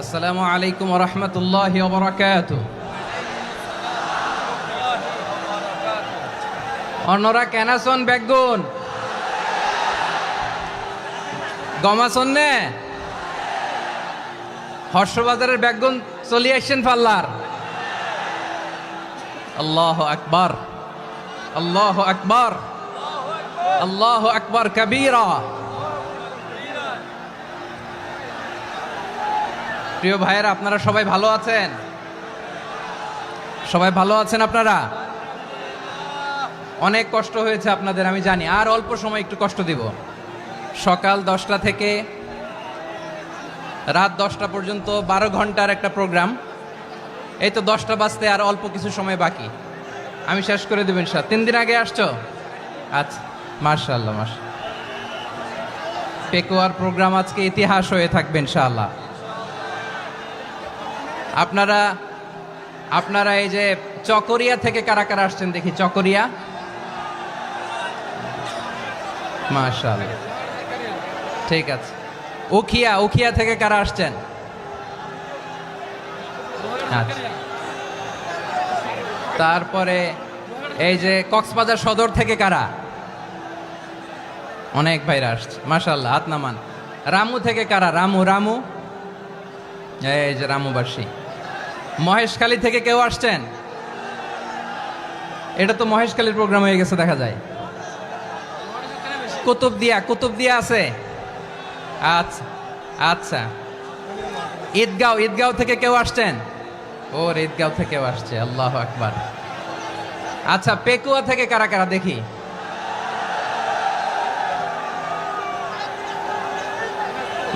আসসালামু আলাইকুম ওয়া রাহমাতুল্লাহি ওয়া বারাকাতুহু। অন্যরা কেন আছেন বেগুন গমাছন নে হর্ষবাজারের বেগুন চলি আসছেন পাল্লার। আল্লাহু আকবার, আল্লাহু আকবার, আল্লাহু আকবার কবীরা। প্রিয় ভাইয়েরা, আপনারা সবাই ভালো আছেন? সবাই ভালো আছেন? আপনারা অনেক কষ্ট হয়েছে আপনাদের, আমি জানি। আর অল্প সময় একটু কষ্ট দিব। সকাল 10টা থেকে রাত 10টা পর্যন্ত 12 ঘন্টার একটা প্রোগ্রাম। এই তো 10টা বাজতে আর অল্প কিছু সময় বাকি, আমি শেষ করে দেব ইনশাআল্লাহ। 3 দিন আগে আসছো? আচ্ছা, মাশাআল্লাহ মাশাআল্লাহ। পেকুয়ার প্রোগ্রাম আজকে ইতিহাস হয়ে থাকবে ইনশাআল্লাহ। আপনারা এই যে চকরিয়া থেকে কারা কারা আসছেন দেখি? চকরিয়া, মাশাআল্লাহ, ঠিক আছে। উখিয়া থেকে কারা আসছেন? আচ্ছা। তারপরে এই যে কক্সবাজার সদর থেকে কারা? অনেক ভাইরা আসছে, মাশাআল্লাহ, হাত নামান। রামু থেকে কারা? রামু, এই যে রামুবাসী। মহেশখালী থেকে কেউ আসছেন? এটা তো মহেশখালীর প্রোগ্রাম হয়ে গেছে দেখা যায়। কুতুবদিয়া আছে? আচ্ছা আচ্ছা। ঈদগাঁও থেকে কেউ আসছেন? ওর ঈদগাঁও থেকেও আসছে, আল্লাহু আকবার। আচ্ছা, পেকুয়া থেকে কারা কারা দেখি?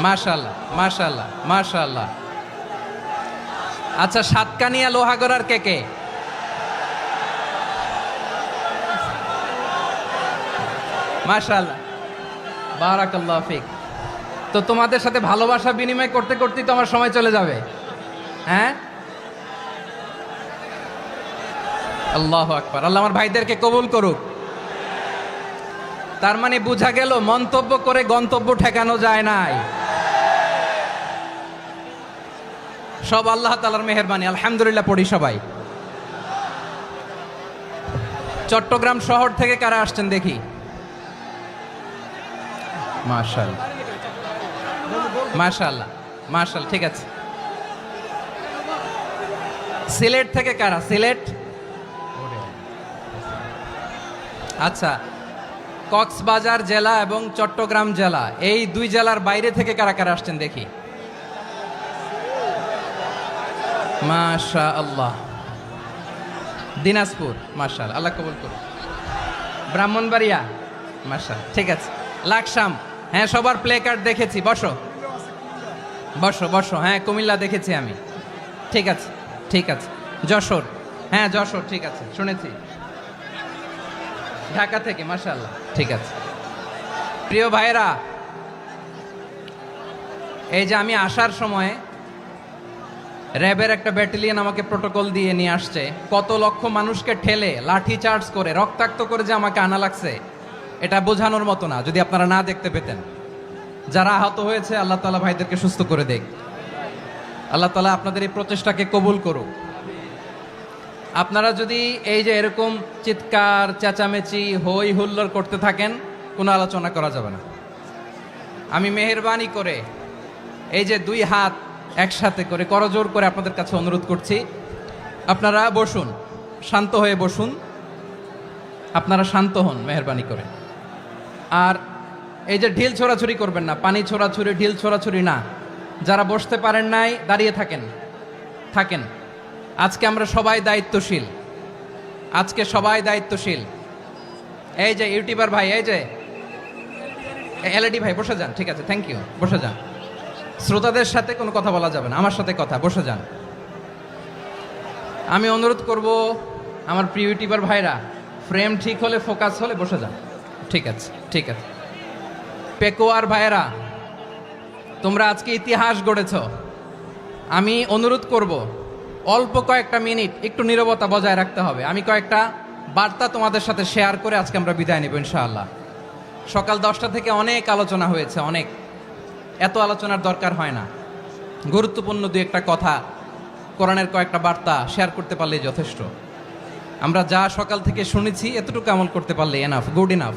মাশাআল্লাহ মাশাআল্লাহ মাশাআল্লাহ। আচ্ছা, সাতকানিয়া লোহাগড়ার কে? মাশাআল্লাহ, বারাকাল্লাহু ফিক। তো তোমাদের সাথে ভালোবাসা বিনিময় করতে করতেই তো আমার সময় চলে যাবে। হ্যাঁ, আল্লাহু আকবার। আল্লাহ আমার ভাইদেরকে কবুল করুক। তার মানে বোঝা গেল মন্তব্য করে গন্তব্য ঠেকানো যায় নাই। সব আল্লাহ তাআলার মেহেরবানি, আলহামদুলিল্লাহ পড়ি সবাই। চট্টগ্রাম শহর থেকে কারা আসছেন দেখি? মাশাআল্লাহ মাশাআল্লাহ মাশাআল্লাহ, ঠিক আছে। সিলেট থেকে কারা? সিলেট, আচ্ছা। কক্সবাজার জেলা এবং চট্টগ্রাম জেলা, এই দুই জেলার বাইরে থেকে কারা কারা আসছেন দেখি? মাশাআল্লাহ। দিনাজপুর, মাশাআল্লাহ, আল্লাহ কবুল করুন। ব্রাহ্মণবাড়িয়া, মাশাআল্লাহ, ঠিক আছে। লাকসাম, হ্যাঁ, সবার প্লে কার্ড দেখেছি। বসো বসো বসো। হ্যাঁ, কুমিল্লা দেখেছি আমি, ঠিক আছে ঠিক আছে। যশোর, হ্যাঁ যশোর, ঠিক আছে, শুনেছি। ঢাকা থেকে, মাশাআল্লাহ, ঠিক আছে। প্রিয় ভাইরা, এই যে আমি আসার সময় র্যাবের একটা ব্যাটালিয়ন আমাকে প্রোটোকল দিয়ে নিয়ে আসছে। কত লক্ষ মানুষকে ঠেলে লাঠি চার্জ করে রক্তাক্ত করে যে আমাকে আনা লাগছে, এটা বোঝানোর মতো না। যদি আপনারা না দেখতে পেতেন। যারা আহত হয়েছে, আল্লাহ তাআলা ভাইদেরকে সুস্থ করে দেখ। আল্লাহ তাআলা আপনাদের এই প্রচেষ্টাকে কবুল করুক। আপনারা যদি এই যে এরকম চিৎকার চেঁচামেচি হই হুল্লোড় করতে থাকেন, কোনো আলোচনা করা যাবে না। আমি মেহেরবানি করে এই যে দুই হাত একসাথে করে করজোড় করে আপনাদের কাছে অনুরোধ করছি, আপনারা বসুন, শান্ত হয়ে বসুন। আপনারা শান্ত হন মেহেরবানি করে। আর এই যে ঢিল ছোড়াছুরি করবেন না, পানি ছোড়াছুরি, ঢিল ছোড়াছুরি না। যারা বসতে পারেন নাই, দাঁড়িয়ে থাকেন। আজকে আমরা সবাই দায়িত্বশীল, আজকে সবাই দায়িত্বশীল। এই যে ইউটিউবার ভাই, এই যে এলইডি ভাই, বসে যান, ঠিক আছে, থ্যাংক ইউ, বসে যান। শ্রোতাদের সাথে কোনো কথা বলা যাবে না, আমার সাথে কথা, বসে যান। আমি অনুরোধ করব আমার প্রিয় ইউটিউবার ভাইরা, ফ্রেম ঠিক হলে, ফোকাস হলে বসে যান, ঠিক আছে ঠিক আছে। পেকুয়ার ভাইরা, তোমরা আজকে ইতিহাস গড়েছ। আমি অনুরোধ করব অল্প কয়েকটা মিনিট একটু নীরবতা বজায় রাখতে হবে। আমি কয়েকটা বার্তা তোমাদের সাথে শেয়ার করে আজকে আমরা বিদায় নেব ইনশাআল্লাহ। সকাল 10টা থেকে অনেক আলোচনা হয়েছে, অনেক, এত আলোচনার দরকার হয় না। গুরুত্বপূর্ণ দুই একটা কথা, কোরআনের কয়েকটা বার্তা শেয়ার করতে পারলেই যথেষ্ট। আমরা যা সকাল থেকে শুনেছি এতটুকু আমল করতে পারলে এনাফ, গুড ইনাফ।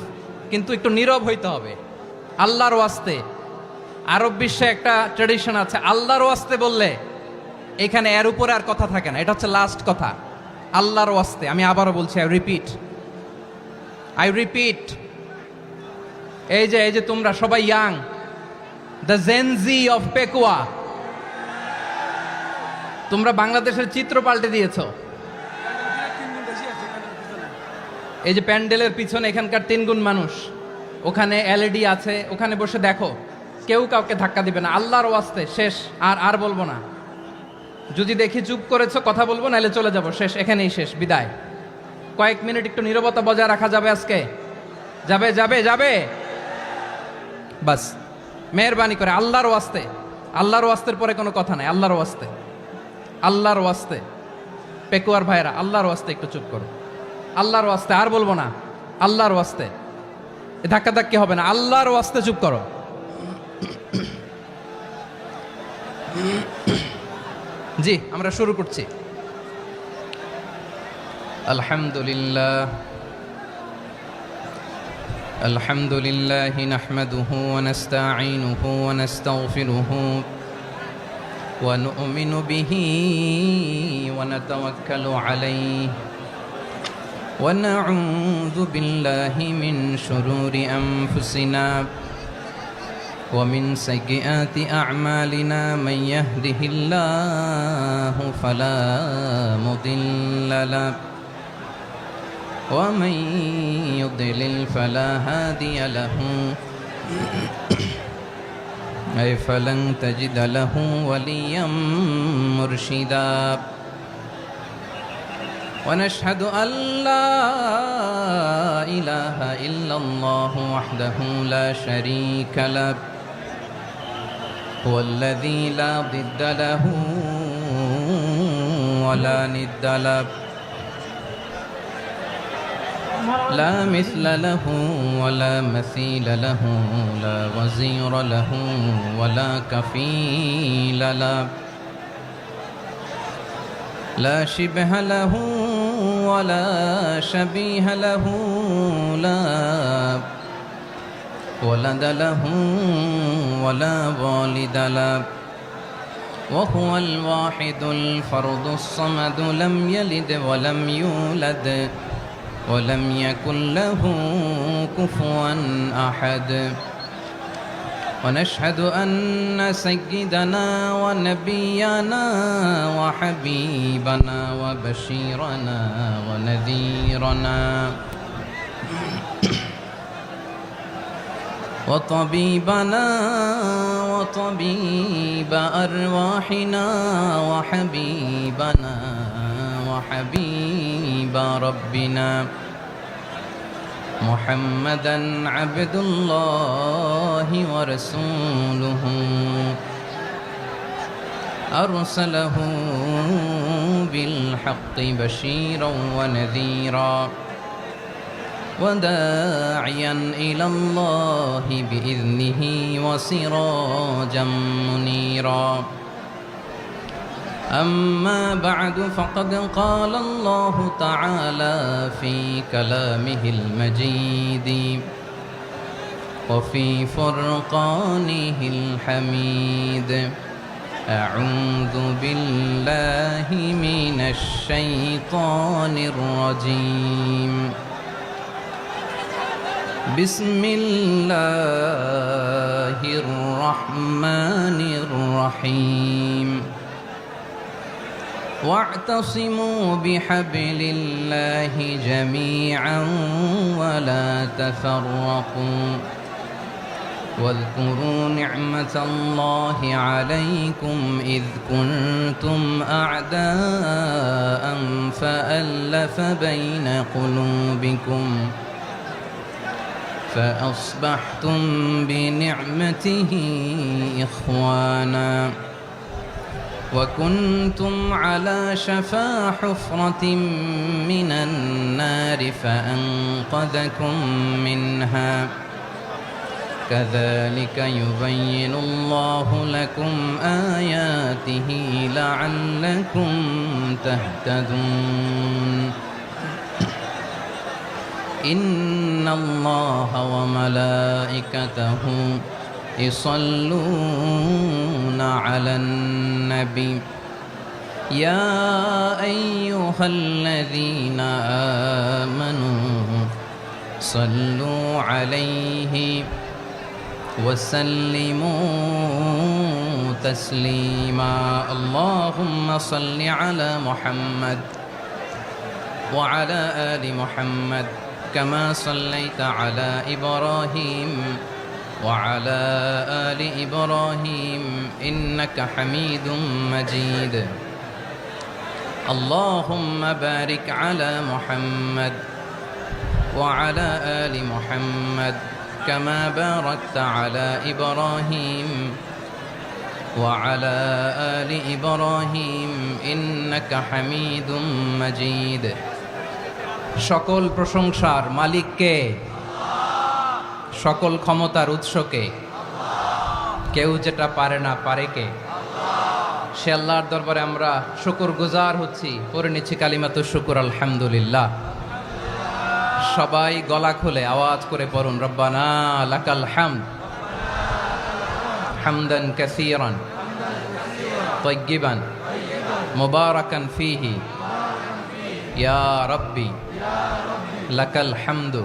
কিন্তু একটু নীরব হইতে হবে আল্লাহর ওয়াস্তে। আরব বিশ্বে একটা ট্র্যাডিশন আছে, আল্লাহর ওয়াস্তে বললে এখানে এর উপরে আর কথা থাকে না, এটা হচ্ছে লাস্ট কথা। আল্লাহর ওয়াস্তে, আমি আবারও বলছি, আই রিপিট, এই যে তোমরা সবাই young, the Gen Z of Pekua, তোমরা বাংলাদেশের চিত্র পাল্টে দিয়েছো। এই যে প্যান্ডেলের পিছনে এখানকার 3 গুণ মানুষ, ওখানে এলইডি আছে, ওখানে বসে দেখো, কেউ কাউকে ধাক্কা দিবে না। আল্লাহর ওয়াস্তে শেষ, আর বলবো না। যদি দেখি চুপ করেছো, কথা বলবো, নাহলে চলে যাব, শেষ, এখানেই শেষ, বিদায়। কয়েক মিনিট একটু নীরবতা বজায় রাখা যাবে আজকে? যাবে বাস, মেহরবানি করে আল্লাহর ওয়াস্তে। আল্লাহর ওয়াস্তের পরে কোনো কথা নাই, আল্লাহর ওয়াস্তে। পেকুয়ার ভাইরা, আল্লাহর ওয়াস্তে একটু চুপ করো, আল্লাহর ওয়াস্তে, আর বলবো না, আল্লাহর ওয়াস্তে। ধাক্কি হবে না, আল্লাহর ওয়াস্তে চুপ করো। জি, আমরা শুরু করছি। আলহামদুলিল্লাহ নাহমাদুহু ওয়া নাস্তাঈনুহু ওয়া নাস্তাগফিরুহু ওয়া নু'মিনু বিহি ওয়া নাতাওয়াক্কালু আলাইহি ওয়া নাউযু বিল্লাহি মিন শুরুরি আনফুসিনা ومن سيئات أعمالنا من يهده الله فلا مضل له ومن يضلل فلا هادي له أي فلن تجد له وليا مرشدا ونشهد أن لا إله إلا الله وحده لا شريك له هو الذي لا ضد له ولا ند له لا مثل له ولا مثيل له لا وزير له ولا كفيل له لا شبه له ولا شبيه له لا ولد له ولا والد له وهو الواحد الفرد الصمد لم يلد ولم يولد ولم يكن له كفوا أحد ونشهد أن سيدنا ونبينا وحبيبنا وبشيرنا ونذيرنا وطبيبنا وطبيب أرواحنا وحبيبنا وحبيب ربنا محمدا عبد الله ورسوله أرسله بالحق بشيرا ونذيرا وداعيا إلى الله بإذنه وسراجا منيرا أما بعد فقد قال الله تعالى في كلامه المجيد وفي فرقانه الحميد أعوذ بالله من الشيطان الرجيم بسم الله الرحمن الرحيم واعتصموا بحبل الله جميعا ولا تفرقوا واذكروا نعمة الله عليكم إذ كنتم أعداء فألف بين قلوبكم فأصبحتم بنعمته إخوانا وكنتم على شفا حفرة من النار فأنقذكم منها كذلك يبين الله لكم آياته لعلكم تهتدون إن الله وملائكته يصلون على النبي يا أيها الذين آمنوا صلوا عليه وسلموا تسليما اللهم صل على محمد وعلى آل محمد كما صليت على إبراهيم وعلى آل إبراهيم إنك حميد مجيد اللهم بارك على محمد وعلى آل محمد كما باركت على إبراهيم وعلى آل إبراهيم إنك حميد مجيد সকল প্রশংসার মালিক কে? সকল ক্ষমতার উৎস কে? কেউ যেটা পারে না পারে কে? সে আল্লাহর দরবারে আমরা শুকরগুজার হচ্ছি, পড়ে নিচ্ছি কালিমাতুশ শুকর আলহামদুলিল্লাহ। সবাই গলা খুলে আওয়াজ করে পড়ুন, রব্বানা লাকাল হামদ হামদান কাসীরান তাইয়্যিবান মুবারাকান ফীহি ইয়া রাব্বি লাকাল হামদু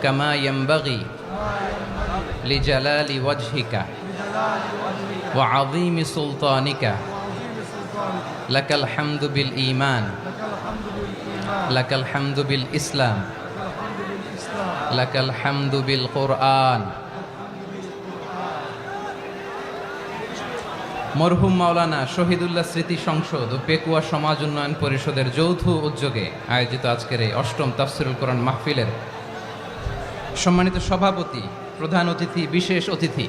কামা ইয়ানবাগি লিজালালি ওয়াজহিকা ওয়া আযীমি সুলতানিকা লাকাল হামদু বিল ঈমান লাকাল হামদু বিল ইসলাম লাকাল হামদু বিল কুরআন। মরহুম মাওলানা শহীদুল্লাহ স্মৃতি সংসদ ও পেকুয়া সমাজ উন্নয়ন পরিষদের যৌথ উদ্যোগে আয়োজিত আজকের এই অষ্টম তাফসিরুল কোরআন মাহফিলের সম্মানিত সভাপতি, প্রধান অতিথি, বিশেষ অতিথি,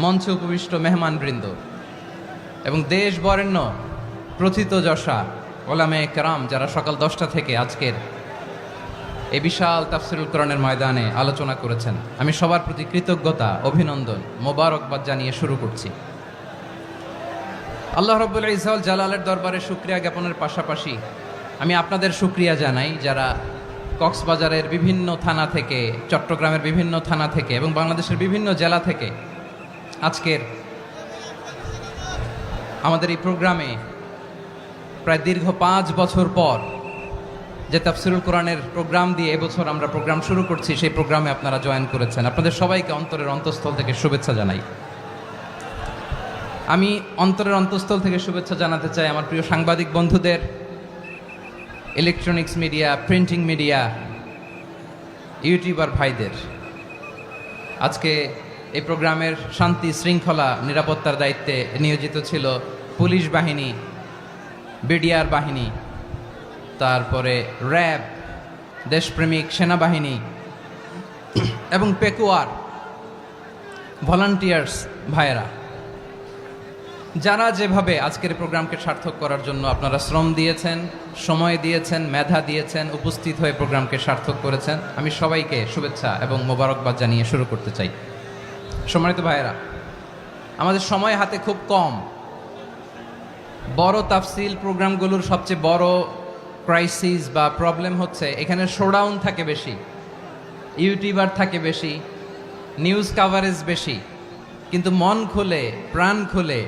মঞ্চে উপবিষ্ট মেহমানবৃন্দ এবং দেশ বরেণ্য প্রথিতযশা ওলামায়ে কেরাম যারা সকাল 10টা থেকে আজকের এই বিশাল তাফসিরুল কোরআনের ময়দানে আলোচনা করেছেন, আমি সবার প্রতি কৃতজ্ঞতা, অভিনন্দন, মোবারকবাদ জানিয়ে শুরু করছি। আল্লাহ রাব্বুল ইজ্জত ওয়াল জালালের দরবারে শুকরিয়া জ্ঞাপনের পাশাপাশি আমি আপনাদের শুকরিয়া জানাই যারা কক্সবাজারের বিভিন্ন থানা থেকে, চট্টগ্রামের বিভিন্ন থানা থেকে এবং বাংলাদেশের বিভিন্ন জেলা থেকে আজকের আমাদের এই প্রোগ্রামে প্রায় দীর্ঘ 5 বছর পর যে তাফসিরুল কোরআনের প্রোগ্রাম দিয়ে এবছর আমরা প্রোগ্রাম শুরু করছি, সেই প্রোগ্রামে আপনারা জয়েন করেছেন। আপনাদের সবাইকে অন্তরের অন্তঃস্থল থেকে শুভেচ্ছা জানাই। আমি অন্তরের অন্তঃস্থল থেকে শুভেচ্ছা জানাতে চাই আমার প্রিয় সাংবাদিক বন্ধুদের, electronics media, printing media, YouTuber ভাইদের। আজকে এই প্রোগ্রামের শান্তি শৃঙ্খলা নিরাপত্তার দায়িত্বে নিয়োজিত ছিল পুলিশ বাহিনী, বিডিআর বাহিনী, তারপরে র্যাব, দেশপ্রেমিক সেনাবাহিনী এবং পেকুয়ার ভলান্টিয়ার্স ভাইয়েরা, যারা যেভাবে আজকের প্রোগ্রামকে সার্থক করার জন্য আপনারা শ্রম দিয়েছেন, সময় দিয়েছেন, মেধা দিয়েছেন, উপস্থিত হয়ে প্রোগ্রামকে সার্থক করেছেন, আমি সবাইকে শুভেচ্ছা এবং মোবারকবাদ জানিয়ে শুরু করতে চাই। সম্মানিত ভাইয়েরা, আমাদের সময় হাতে খুব কম। বড় তাফসিল প্রোগ্রামগুলোর সবচেয়ে বড় ক্রাইসিস বা প্রবলেম হচ্ছে এখানে শোডাউন থাকে বেশি, ইউটিউবার থাকে বেশি, নিউজ কাভারেজ বেশি, কিন্তু মন খুলে, প্রাণ খুলে,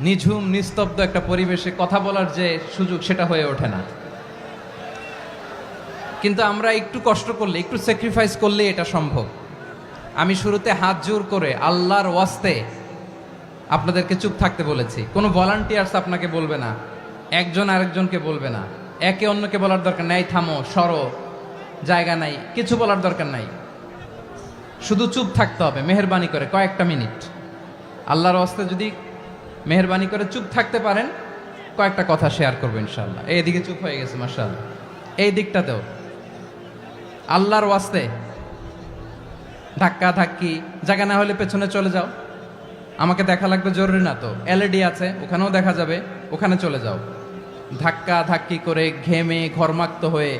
নিঝুম নিস্তব্ধ একটা পরিবেশে কথা বলার যে সুযোগ, সেটা হয়ে ওঠে না। কিন্তু আমরা একটু কষ্ট করলে, একটু স্যাক্রিফাইস করলে এটা সম্ভব। আমি শুরুতে হাত জোর করে আল্লাহর ওয়াস্তে আপনাদেরকে চুপ থাকতে বলেছি। কোনো ভলান্টিয়ার্স আপনাকে বলবে না, একজন আরেকজনকে বলবে না, একে অন্যকে বলার দরকার নাই, থামো, সরো, জায়গা নাই, কিছু বলার দরকার নাই, শুধু চুপ থাকতে হবে মেহেরবানি করে কয়েকটা মিনিট। আল্লাহর ওয়াস্তে যদি মেহেরবানি করে চুপ থাকতে পারেন, কয়েকটা কথা শেয়ার করবো ইনশাআল্লাহ। এইদিকে চুপ হয়ে গেছে মাশাআল্লাহ, এই দিকটাতেও আল্লাহর ওয়াস্তে ধাক্কা ধাক্কি জায়গা না হলে পেছনে চলে যাও, আমাকে দেখা লাগবে জরুরি না তো, এলইডি আছে ওখানেও দেখা যাবে, ওখানে চলে যাও। ধাক্কা ধাক্কি করে ঘেমে ঘর্মাক্ত হয়ে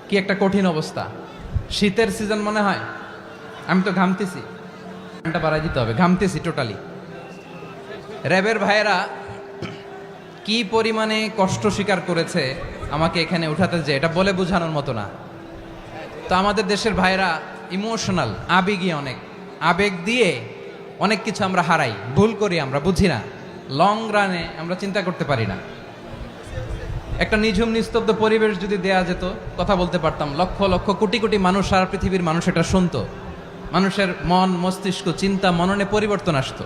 কি একটা কঠিন অবস্থা। শীতের সিজন মনে হয়, আমি তো ঘামতেছি, ঘন্টা বাড়াই দিতে হবে, ঘামতেছি টোটালি। র্যাবের ভাইয়েরা কি পরিমাণে কষ্ট স্বীকার করেছে আমাকে এখানে উঠাতে, যে এটা বলে বোঝানোর মতো না। তো আমাদের দেশের ভাইয়েরা ইমোশনাল, আবেগী, অনেক আবেগ দিয়ে অনেক কিছু আমরা হারাই, ভুল করি, আমরা বুঝি না, লং রানে আমরা চিন্তা করতে পারি না। একটা নিঝুম নিস্তব্ধ পরিবেশ যদি দেয়া যেত, কথা বলতে পারতাম, লক্ষ লক্ষ কোটি কোটি মানুষ, সারা পৃথিবীর মানুষ এটা শুনতো, মানুষের মন মস্তিষ্ক চিন্তা মননে পরিবর্তন আসতো।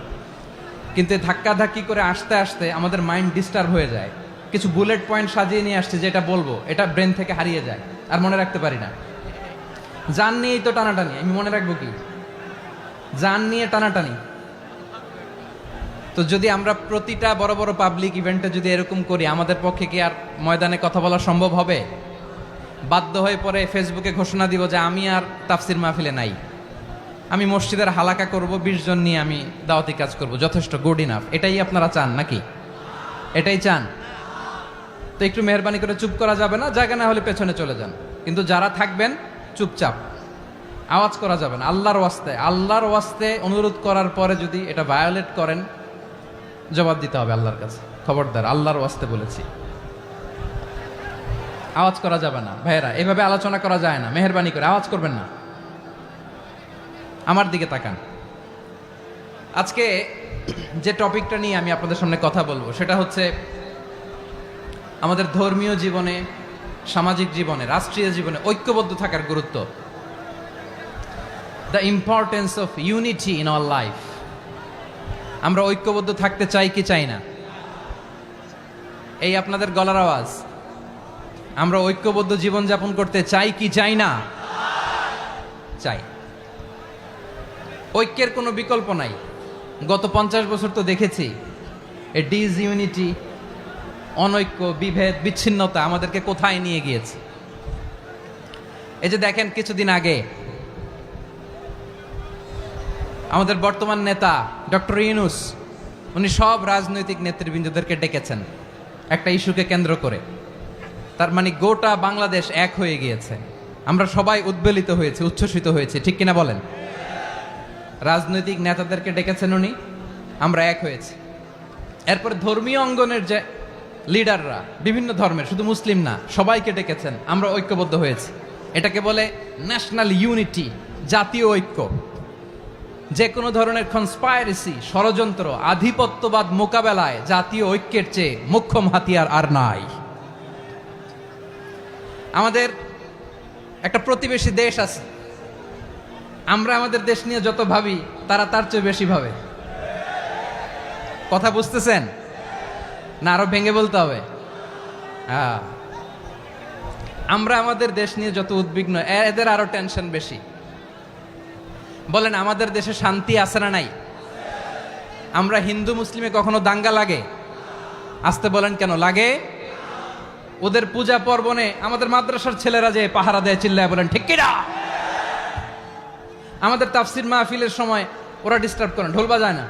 কিন্তু ধাক্কাধাক্কি করে আসতে আসতে আমাদের মাইন্ড ডিস্টার্ব হয়ে যায়। কিছু বুলেট পয়েন্ট সাজিয়ে নিয়ে আসছে, যেটা বলবো এটা ব্রেন থেকে হারিয়ে যায়, আর মনে রাখতে পারি না। জান নিয়েই তো টানাটানি, আমি মনে রাখবো কি? জান নিয়ে টানাটানি। তো যদি আমরা প্রতিটা বড় বড় পাবলিক ইভেন্টে যদি এরকম করি, আমাদের পক্ষে কি আর ময়দানে কথা বলা সম্ভব হবে? বাধ্য হয়ে পরে ফেসবুকে ঘোষণা দিব যে আমি আর তাফসির মাহফিলে নাই, আমি মসজিদের হালাকা করব, 20 জন নিয়ে আমি দাওয়াতি কাজ করব, যথেষ্ট, গুড ইনাফ। এটাই আপনারা চান নাকি? এটাই চান? তো একটু মেহরবানি করে চুপ করা যাবে না, জায়গা না হলে পেছনে চলে যান। কিন্তু যারা থাকবেন চুপচাপ, আওয়াজ করা যাবে না। আল্লাহর ওয়াস্তে, আল্লাহর ওয়াস্তে অনুরোধ করার পরে যদি এটা ভায়োলেট করেন, জবাব দিতে হবে আল্লাহর কাছে। খবরদার, আল্লাহর ওয়াস্তে বলেছি, আওয়াজ করা যাবে না। ভাইয়েরা, এভাবে আলোচনা করা যায় না, মেহরবানি করে আওয়াজ করবেন না। আমার দিকে তাকান। আজকে যে টপিকটা নিয়ে আমি আপনাদের সামনে কথা বলবো, সেটা হচ্ছে আমাদের ধর্মীয় জীবনে, সামাজিক জীবনে, রাষ্ট্রীয় জীবনে ঐক্যবদ্ধ থাকার গুরুত্ব। The importance of unity in our life. আমরা ঐক্যবদ্ধ থাকতে চাই কি চাই না? এই আপনাদের গলার আওয়াজ। আমরা ঐক্যবদ্ধ জীবনযাপন করতে চাই কি চাই না? চাই। ঐক্যের কোনো বিকল্প নাই। গত 50 বছর তো দেখেছি এ ডিসইউনিটি, অনৈক্য, বিভেদ, বিচ্ছিন্নতা আমাদেরকে কোথায় নিয়ে গিয়েছে। এই যে দেখেন, কিছুদিন আগে আমাদের বর্তমান নেতা ডক্টর ইউনূস, উনি সব রাজনৈতিক নেতৃবৃন্দদেরকে ডেকেছেন একটা ইস্যুকে কেন্দ্র করে। তার মানে গোটা বাংলাদেশ এক হয়ে গিয়েছে। আমরা সবাই উদ্বেলিত হয়েছে, উচ্ছ্বসিত হয়েছে, ঠিক কিনা বলেন? রাজনৈতিক নেতাদেরকে ডেকেছেন উনি, আমরা এক হয়েছি। এরপর ধর্মীয় অঙ্গনের যে লিডাররা, বিভিন্ন ধর্মের, শুধু মুসলিম না, সবাইকে ডেকেছেন, আমরা ঐক্যবদ্ধ হয়েছি। এটাকে বলে ন্যাশনাল ইউনিটি, জাতীয় ঐক্য। যে কোনো ধরনের কনস্পাইরেসি, ষড়যন্ত্র, আধিপত্যবাদ মোকাবেলায় জাতীয় ঐক্যের চেয়ে মোক্ষম হাতিয়ার আর নাই। আমাদের একটা প্রতিবেশী দেশ আছে, আমরা আমাদের দেশ নিয়ে যত ভাবি, তারা তার চেয়ে বেশি ভাবে। কথা বুঝতেছেন না? আরো ভেঙে বলতে হবে। আমরা আমাদের দেশ নিয়ে যত উদ্বিগ্ন, এদের আরো টেনশন বেশি। বলেন, আমাদের দেশে শান্তি আছে না নাই? আমরা হিন্দু মুসলিমে কখনো দাঙ্গা লাগে? আসতে বলেন, কেন লাগে? ওদের পূজা পর্বণে আমাদের মাদ্রাসার ছেলেরা যে পাহারা দেয়, চিল্লায় বলেন ঠিক কিনা? আমাদের তাফসির মাহফিলের সময় ওরা ডিস্টার্ব করেন, ঢোল বাজায় না।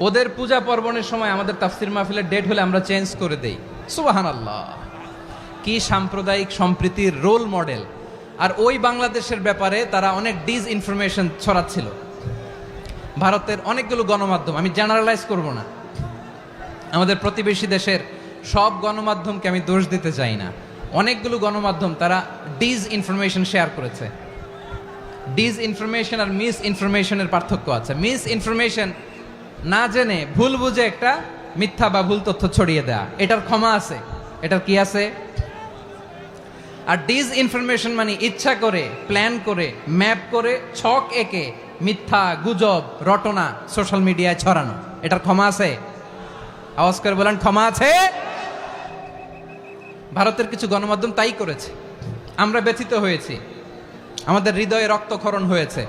ওদের পূজা পর্বণের সময় আমাদের তাফসির মাহফিলের ডেট হলে আমরা চেঞ্জ করে দেই। সুবহানাল্লাহ, কি সাম্প্রদায়িক সম্প্রীতির রোল মডেল। আর ওই বাংলাদেশের ব্যাপারে তারা অনেক ডিসইনফরমেশন ছড়াচ্ছিল। ভারতের অনেকগুলো গণমাধ্যম, আমি জেনারেলাইজ করব না, আমাদের প্রতিবেশী দেশের সব গণমাধ্যমকে আমি দোষ দিতে চাই না, অনেকগুলো গণমাধ্যম তারা ডিসইনফরমেশন শেয়ার করেছে। ডিসইনফরমেশন আর মিস ইনফরমেশনের পার্থক্য আছে। মিস ইনফরমেশন না জেনে ভুল বুঝে একটা মিথ্যা বা ভুল তথ্য ছড়িয়ে দেয়া, এটার ক্ষমা আছে, এটার কি আছে? আর ডিসইনফরমেশন মানে ইচ্ছা করে, প্ল্যান করে, ম্যাপ করে, ছক এঁকে মিথ্যা, গুজব, রটনা সোশ্যাল মিডিয়ায় ছড়ানো, এটার ক্ষমা আছে? আওয়াজ করে বলেন, ক্ষমা আছে? ভারতের কিছু গণমাধ্যম তাই করেছে। আমরা ব্যথিত হয়েছি, আমাদের হৃদয়ে রক্তক্ষরণ হয়েছে।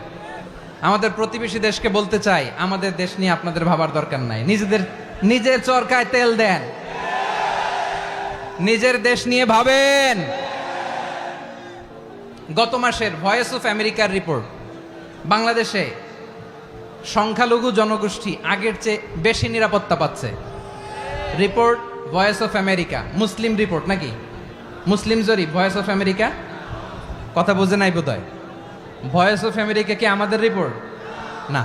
আমাদের প্রতিবেশী দেশকে বলতে চাই, আমাদের দেশ নিয়ে আপনাদের ভাবার দরকার নাই। নিজের চরকায় তেল দেন, নিজের দেশ নিয়ে ভাবেন। গত মাসের ভয়েস অফ আমেরিকার রিপোর্ট, বাংলাদেশে সংখ্যালঘু জনগোষ্ঠী আগের চেয়ে বেশি নিরাপত্তা পাচ্ছে। Report voice of America, Muslim report নাকি? মুসলিম জরিপ, ভয়েস অফ আমেরিকা। কথা বুঝে নাই বোধহয়। ভয়েস অফ আমেরিকা কি আমাদের রিপোর্ট না?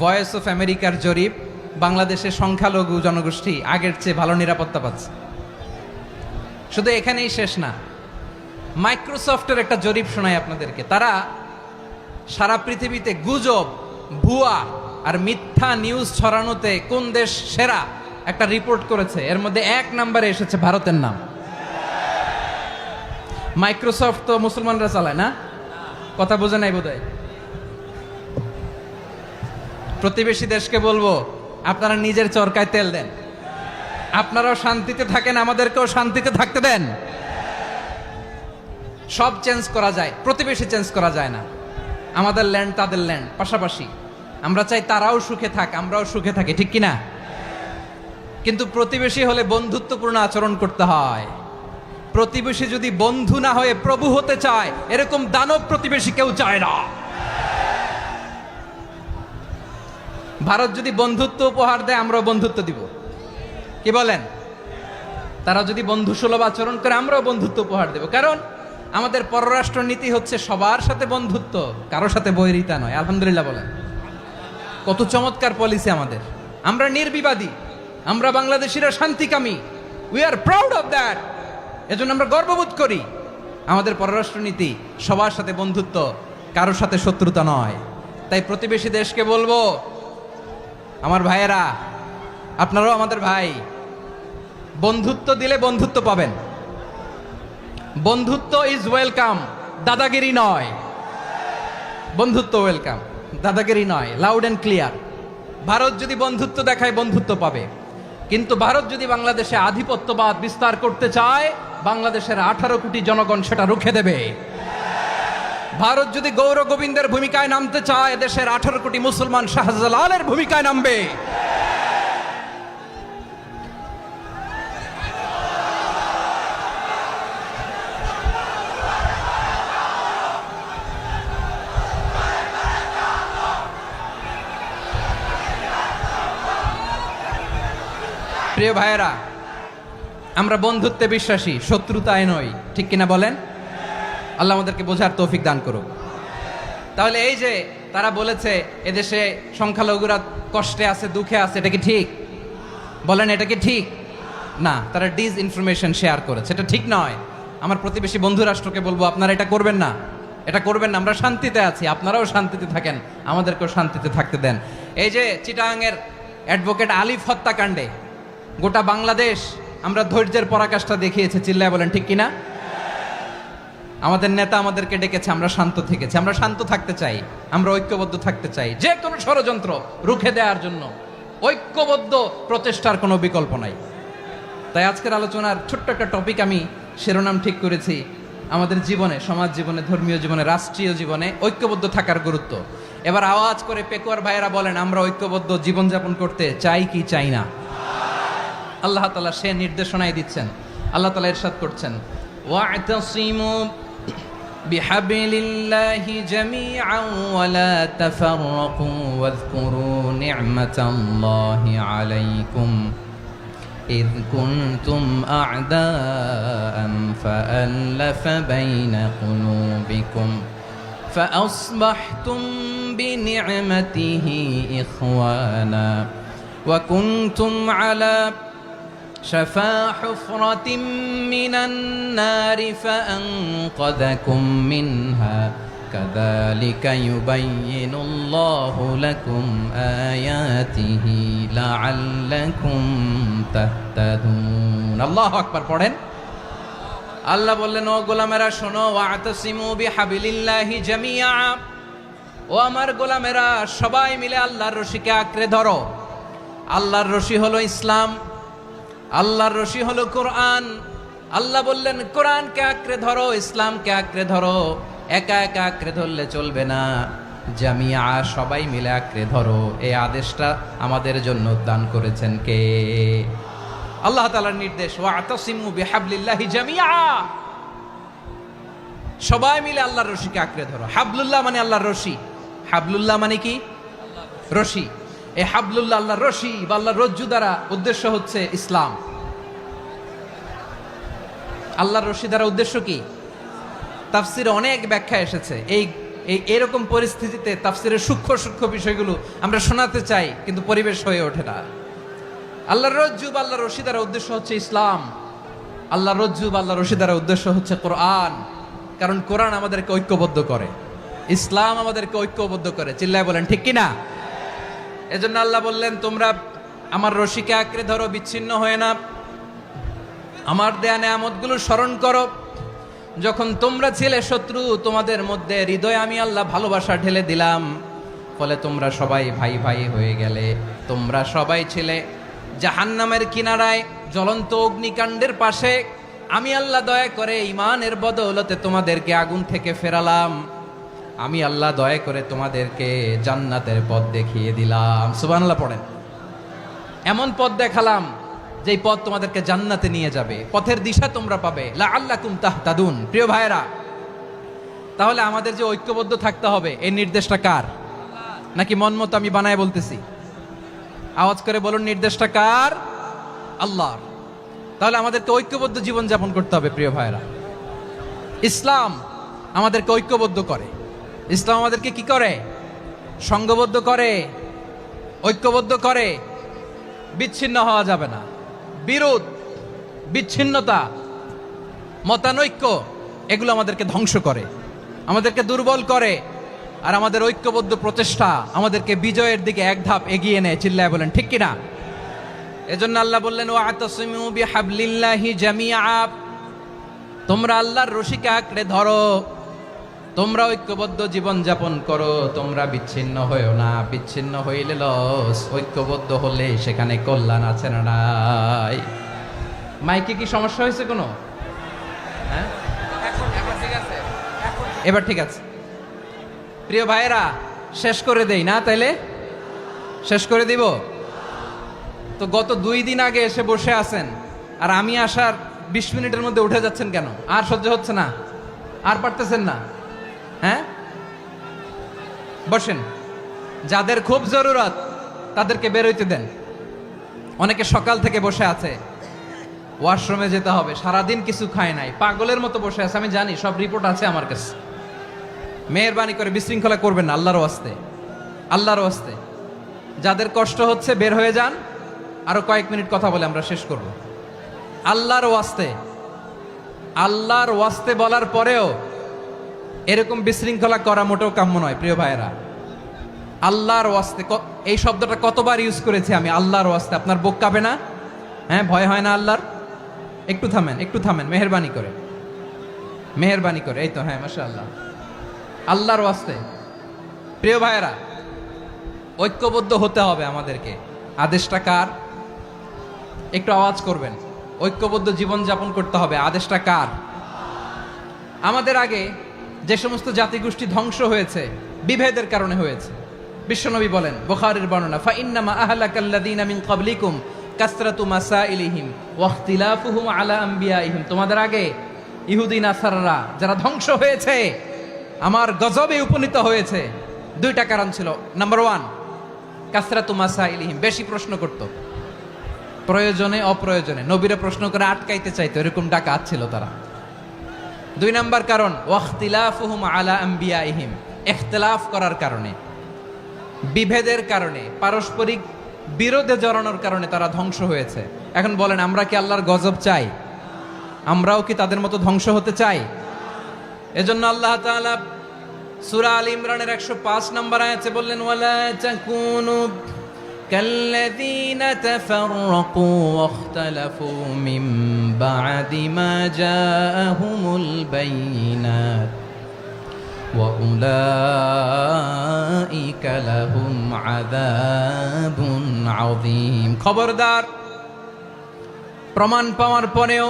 ভয়েস অফ আমেরিকার জরিপ, বাংলাদেশের সংখ্যালঘু জনগোষ্ঠী আগের চেয়ে ভালো নিরাপত্তা পাচ্ছে। শুধু এখানেই শেষ না, মাইক্রোসফটের একটা জরিপ শোনাই আপনাদেরকে। তারা সারা পৃথিবীতে গুজব, ভুয়া আর মিথ্যা নিউজ ছড়ানোতে কোন দেশ সেরা একটা রিপোর্ট করেছে। এর মধ্যে 1 নম্বরে এসেছে ভারতের নাম। মাইক্রোসফট তো মুসলমানরা চালায় না, কথা বোঝে নাই বোধহয়। প্রতিবেশী দেশকে বলবো, আপনারা নিজের চরকায় তেল দেন, আপনারাও শান্তিতে থাকেন, আমাদেরকেও শান্তিতে থাকতে দেন। সব চেঞ্জ করা যায়, প্রতিবেশী চেঞ্জ করা যায় না। আমাদের ল্যান্ড তাদের ল্যান্ড, পাশাপাশি। আমরা চাই তারাও সুখে থাক, আমরাও সুখে থাকি, ঠিক কিনা? কিন্তু প্রতিবেশী হলে বন্ধুত্বপূর্ণ আচরণ করতে হয়। প্রতিবেশী যদি বন্ধু না হয়ে প্রভু হতে চায়, এরকম দানব প্রতিবেশী কেউ চায় না। ভারত যদি বন্ধুত্ব উপহার দেয়, আমরাও বন্ধুত্ব দিব, কি বলেন? তারা যদি বন্ধু সুলভ আচরণ করে, আমরাও বন্ধুত্ব উপহার দেব। কারণ আমাদের পররাষ্ট্র নীতি হচ্ছে সবার সাথে বন্ধুত্ব, কারো সাথে বৈরিতা নয়। আলহামদুলিল্লাহ বলেন, কত চমৎকার পলিসি আমাদের। আমরা নির্বিবাদী, আমরা বাংলাদেশিরা শান্তিকামী। We are proud of that. এজন্য আমরা গর্ববোধ করি। আমাদের পররাষ্ট্র নীতি সবার সাথে বন্ধুত্ব, কারোর সাথে শত্রুতা নয়। তাই প্রতিবেশী দেশকে বলবো, আমার ভাইয়েরা, আপনারাও আমাদের ভাই, বন্ধুত্ব দিলে বন্ধুত্ব পাবেন। বন্ধুত্ব ইজ ওয়েলকাম, দাদাগিরি নয়। বন্ধুত্ব ওয়েলকাম, দাদাগিরি নয়। Loud and clear. ভারত যদি বন্ধুত্ব দেখায়, বন্ধুত্ব পাবে। কিন্তু ভারত যদি বাংলাদেশে আধিপত্যবাদ বিস্তার করতে চায়, বাংলাদেশের 18 কোটি জনগণ সেটা রুখে দেবে। ভারত যদি গৌর গোবিন্দের ভূমিকায় নামতে চায়, দেশের 18 কোটি মুসলমান শাহজালালের ভূমিকায় নামবে। প্রিয় ভাইয়েরা, আমরা বন্ধুত্বে বিশ্বাসী, শত্রুতায় নই, ঠিক কিনা বলেন? আল্লাহ আমাদেরকে বোঝার তৌফিক দান করুক। তাহলে এই যে তারা বলেছে এদেশে সংখ্যালঘুরা কষ্টে আছে, দুঃখে আছে, এটা কি ঠিক? বলেন, এটা কি ঠিক? না, তারা ডিস ইনফরমেশন শেয়ার করেছে, এটা ঠিক নয়। আমার প্রতিবেশী বন্ধু রাষ্ট্রকে বলবো, আপনারা এটা করবেন না, এটা করবেন না। আমরা শান্তিতে আছি, আপনারাও শান্তিতে থাকেন, আমাদেরকেও শান্তিতে থাকতে দেন। এই যে চিটাগাংয়ের অ্যাডভোকেট আলিফ হত্যাকাণ্ডে গোটা বাংলাদেশ আমরা ধৈর্যের পরাকাষ্ঠা দেখিয়েছে, চিল্লায় বলেন, ঠিক কিনা? আমাদের নেতা আমাদেরকে ডেকেছে, আমরা শান্ত থেকেছি। আমরা শান্ত থাকতে চাই, আমরা ঐক্যবদ্ধ থাকতে চাই। যে কোনো ষড়যন্ত্র রুখে দেওয়ার জন্য ঐক্যবদ্ধ প্রচেষ্টার কোনো বিকল্প নাই। তাই আজকের আলোচনার ছোট্ট একটা টপিক আমি শিরোনাম ঠিক করেছি, আমাদের জীবনে, সমাজ জীবনে, ধর্মীয় জীবনে, রাষ্ট্রীয় জীবনে ঐক্যবদ্ধ থাকার গুরুত্ব। এবার আওয়াজ করে পেকুয়ার ভাইয়েরা বলেন, আমরা ঐক্যবদ্ধ জীবনযাপন করতে চাই কি চাই না? আল্লাহ তাআলা সে নির্দেশনাই দিচ্ছেন। আল্লাহ তাআলা ইরশাদ করছেন, ওয়া'তাসিমু বিহাবলিল্লাহি জামিআন ওয়া লা তাফাররাকু ওয়াযকুরু নি'মাতাল্লাহি আলাইকুম إذ كنتم أعداء فألف بين قلوبكم فأصبحتم بنعمته إخوانا وكنتم على شفا حفرة من النار فأنقذكم منها كذلك يبين الله لكم آياته لعلكم تهتدون الله أكبر পড়েন। আল্লাহ বললেন, ও গোলামেরা শোনো, ওয়া'তাসিমু বিহাবিলিল্লাহি জামিআ, ও আমার গোলামেরা সবাই মিলে আল্লাহর রশিকে আঁকড়ে ধরো। আল্লাহর রশি হলো ইসলাম, আল্লাহর রশি হলো কোরআন। আল্লাহ বললেন, কোরআনকে আঁকড়ে ধরো, ইসলামকে আঁকড়ে ধরো। একা একা আঁকড়ে ধরলে চলবে না, জামিয়া, সবাই মিলে আঁকড়ে ধরো। এই আদেশটা আমাদের জন্য দান করেছেন কে? আল্লাহ তাআলার নির্দেশ, ওয়া'তাসিমু বিহাবলিল্লাহি জামিআ, সবাই মিলে আল্লাহর রশিকে আঁকড়ে ধরো। হাবলুল্লাহ মানে আল্লাহর রশি। হাবলুল্লাহ মানে কি? রশি। এই হাবলুল্লাহ, আল্লাহর রশি বা আল্লাহর রজ্জু দ্বারা উদ্দেশ্য হচ্ছে ইসলাম। আল্লাহর রশি দ্বারা উদ্দেশ্য কি? তাফসিরে অনেক ব্যাখ্যা এসেছে। এরকম পরিস্থিতিতে তাফসিরের সূক্ষ্ম সূক্ষ্ম বিষয়গুলো আমরা শোনাতে চাই, কিন্তু পরিবেশ হয়ে ওঠে না। আল্লাহর রজ্জুব, আল্লাহর রশি দ্বারা উদ্দেশ্য হচ্ছে ইসলাম। আল্লাহর রজ্জুব, আল্লাহর রশি দ্বারা উদ্দেশ্য হচ্ছে কোরআন। কারণ কোরআন আমাদেরকে ঐক্যবদ্ধ করে, ইসলাম আমাদেরকে ঐক্যবদ্ধ করে। চিল্লায় বলেন ঠিক কিনা? এজন্য আল্লাহ বললেন, তোমরা আমার রশিকে আঁকড়ে ধরো, বিচ্ছিন্ন হয়ে না। আমার দেয়া নেয়ামতগুলো স্মরণ করো। যখন তোমরা ছিলে শত্রু, তোমাদের মধ্যে হৃদয়ে আমি আল্লাহ ভালোবাসা ঢেলে দিলাম, ফলে তোমরা সবাই ভাই ভাই হয়ে গেলে। তোমরা সবাই ছিলে জাহান্নামের কিনারায়, জ্বলন্ত অগ্নিকাণ্ডের পাশে। আমি আল্লাহ দয়া করে ঈমানের বদৌলতে তোমাদেরকে আগুন থেকে ফেরালাম। আমি আল্লাহ দয়া করে তোমাদেরকে জান্নাতের পথ দেখিয়ে দিলাম। সুবহানাল্লাহ পড়েন। এমন পথ দেখালাম যেই পথ তোমাদেরকে জান্নাতে নিয়ে যাবে, পথের দিশা তোমরা পাবে। লাআল্লাকুম তাহতাদুন। প্রিয় ভাইরা, তাহলে আমাদের যে ঐক্যবদ্ধ থাকতে হবে, এই নির্দেশটা কার? নাকি মন মতো আমি বানায় বলতেছি? আওয়াজ করে বলুন, নির্দেশটা কার? আল্লাহর। তাহলে আমাদেরকে ঐক্যবদ্ধ জীবন যাপন করতে হবে। প্রিয় ভাইরা, ইসলাম আমাদেরকে ঐক্যবদ্ধ করে। ইসলাম আমাদেরকে কি করে? সংঘবদ্ধ করে, ঐক্যবদ্ধ করে। বিচ্ছিন্ন হওয়া যাবে না। বিরোধ, বিচ্ছিন্নতা, মতানৈক্য, এগুলো আমাদেরকে ধ্বংস করে, আমাদেরকে দুর্বল করে। আর আমাদের ঐক্যবদ্ধ প্রচেষ্টা আমাদেরকে বিজয়ের দিকে এক ধাপ এগিয়ে নেয়। চিল্লায় বলেন ঠিক কিনা? এজন্য আল্লাহ বললেন, ওয়াতাসিমু বিহাবলিল্লাহি জামিআ। তোমরা আল্লাহর রশিকে আঁকড়ে ধরো, তোমরা ঐক্যবদ্ধ জীবন যাপন করো, তোমরা বিচ্ছিন্ন হইও না। বিচ্ছিন্ন হইলে লস, ঐক্যবদ্ধ হলে সেখানে কল্যাণ আছে না নাই? মাইকে কি সমস্যা হয়েছে কোনো? হ্যাঁ, এখন ঠিক আছে, এবার ঠিক আছে। প্রিয় ভাইয়েরা, শেষ করে দেই না? তাইলে শেষ করে দিব তো। গত 2 দিন আগে এসে বসে আছেন, আর আমি আসার 20 মিনিটের মধ্যে উঠে যাচ্ছেন কেন? আর সহ্য হচ্ছে না? আর পারতেছেন না? হ্যাঁ, বসেন। যাদের খুব জরুরত তাদেরকে বের হইতে দেন। অনেকে সকাল থেকে বসে আছে, ওয়াশরুমে যেতে হবে, সারাদিন কিছু খায় নাই, পাগলের মতো বসে আছে। আমি জানি, সব রিপোর্ট আছে আমার কাছে। মেহেরবানি করে বিশৃঙ্খলা করবেন না, আল্লাহর ওয়াস্তে, আল্লাহর ওয়াস্তে। যাদের কষ্ট হচ্ছে বের হয়ে যান। আরো কয়েক মিনিট কথা বলে আমরা শেষ করব। আল্লাহর ওয়াস্তে, আল্লাহর ওয়াস্তে বলার পরেও এরকম বিশৃঙ্খলা করা মোটেও কাম্য নয়। প্রিয় ভাইয়েরা, আল্লাহর ওয়াস্তে, এই শব্দটা কতবার ইউজ করেছি আমি? আল্লাহর ওয়াস্তে। আপনার বুক কাঁপে না? হ্যাঁ, ভয় হয় না আল্লাহর? একটু থামেন, একটু থামেন, মেহেরবানি করে, মেহেরবানি করে। এই তো, হ্যাঁ, মাশাআল্লাহ। আল্লাহর ওয়াস্তে। প্রিয় ভাইয়েরা, ঐক্যবদ্ধ হতে হবে আমাদেরকে। আদেশটা কার? একটু আওয়াজ করবেন। ঐক্যবদ্ধ জীবন যাপন করতে হবে। আদেশটা কার? আমাদের আগে যে সমস্ত জাতিগোষ্ঠী ধ্বংস হয়েছে, বিভেদের কারণে হয়েছে। বিশ্বনবী বলেন, বুখারীর বর্ণনা, ফাইন্নামা আহলাকাল্লাযীনা মিন ক্বাবলিকুম কাসরাতু মাসাইলিহিম ওয়া ইখতিলাফুহুম আলা আম্বিয়াইহিম। তোমাদের আগে ইহুদি নাসারারা যারা ধ্বংস হয়েছে, আমার গজবে উপনীত হয়েছে, 2টা কারণ ছিল। নাম্বার 1, কাসরাতু মাসাইলিহিম, বেশি প্রশ্ন করত, প্রয়োজনে অপ্রয়োজনে নবীরে প্রশ্ন করে আটকাইতে চাইতো, এরকম ডাকাত ছিল তারা। 2 নাম্বার কারণ, ওয়াখতিলাফুহুম আলা আম্বিয়াইহিম, ইখতিলাফ করার কারণে, বিভেদের কারণে, পারস্পরিক বিরোধে জড়ানোর কারণে তারা ধ্বংস হয়েছে। এখন বলেন, আমরা কি আল্লাহর গজব চাই? আমরাও কি তাদের মতো ধ্বংস হতে চাই? এজন্য আল্লাহ তাআলা সূরা আল ইমরানের 105 নম্বর আয়াতে বললেন, ওয়ালা তাকুনু কাল্লাযীনা তাফাররাকু ওয়াখতালাফু মিন বা'দি মা জাআহুমুল বাইয়িনাত ওয়া উলাইকা লাহুম আযাবুন আযীম। খবরদার, প্রমাণ পাওয়ার পরেও,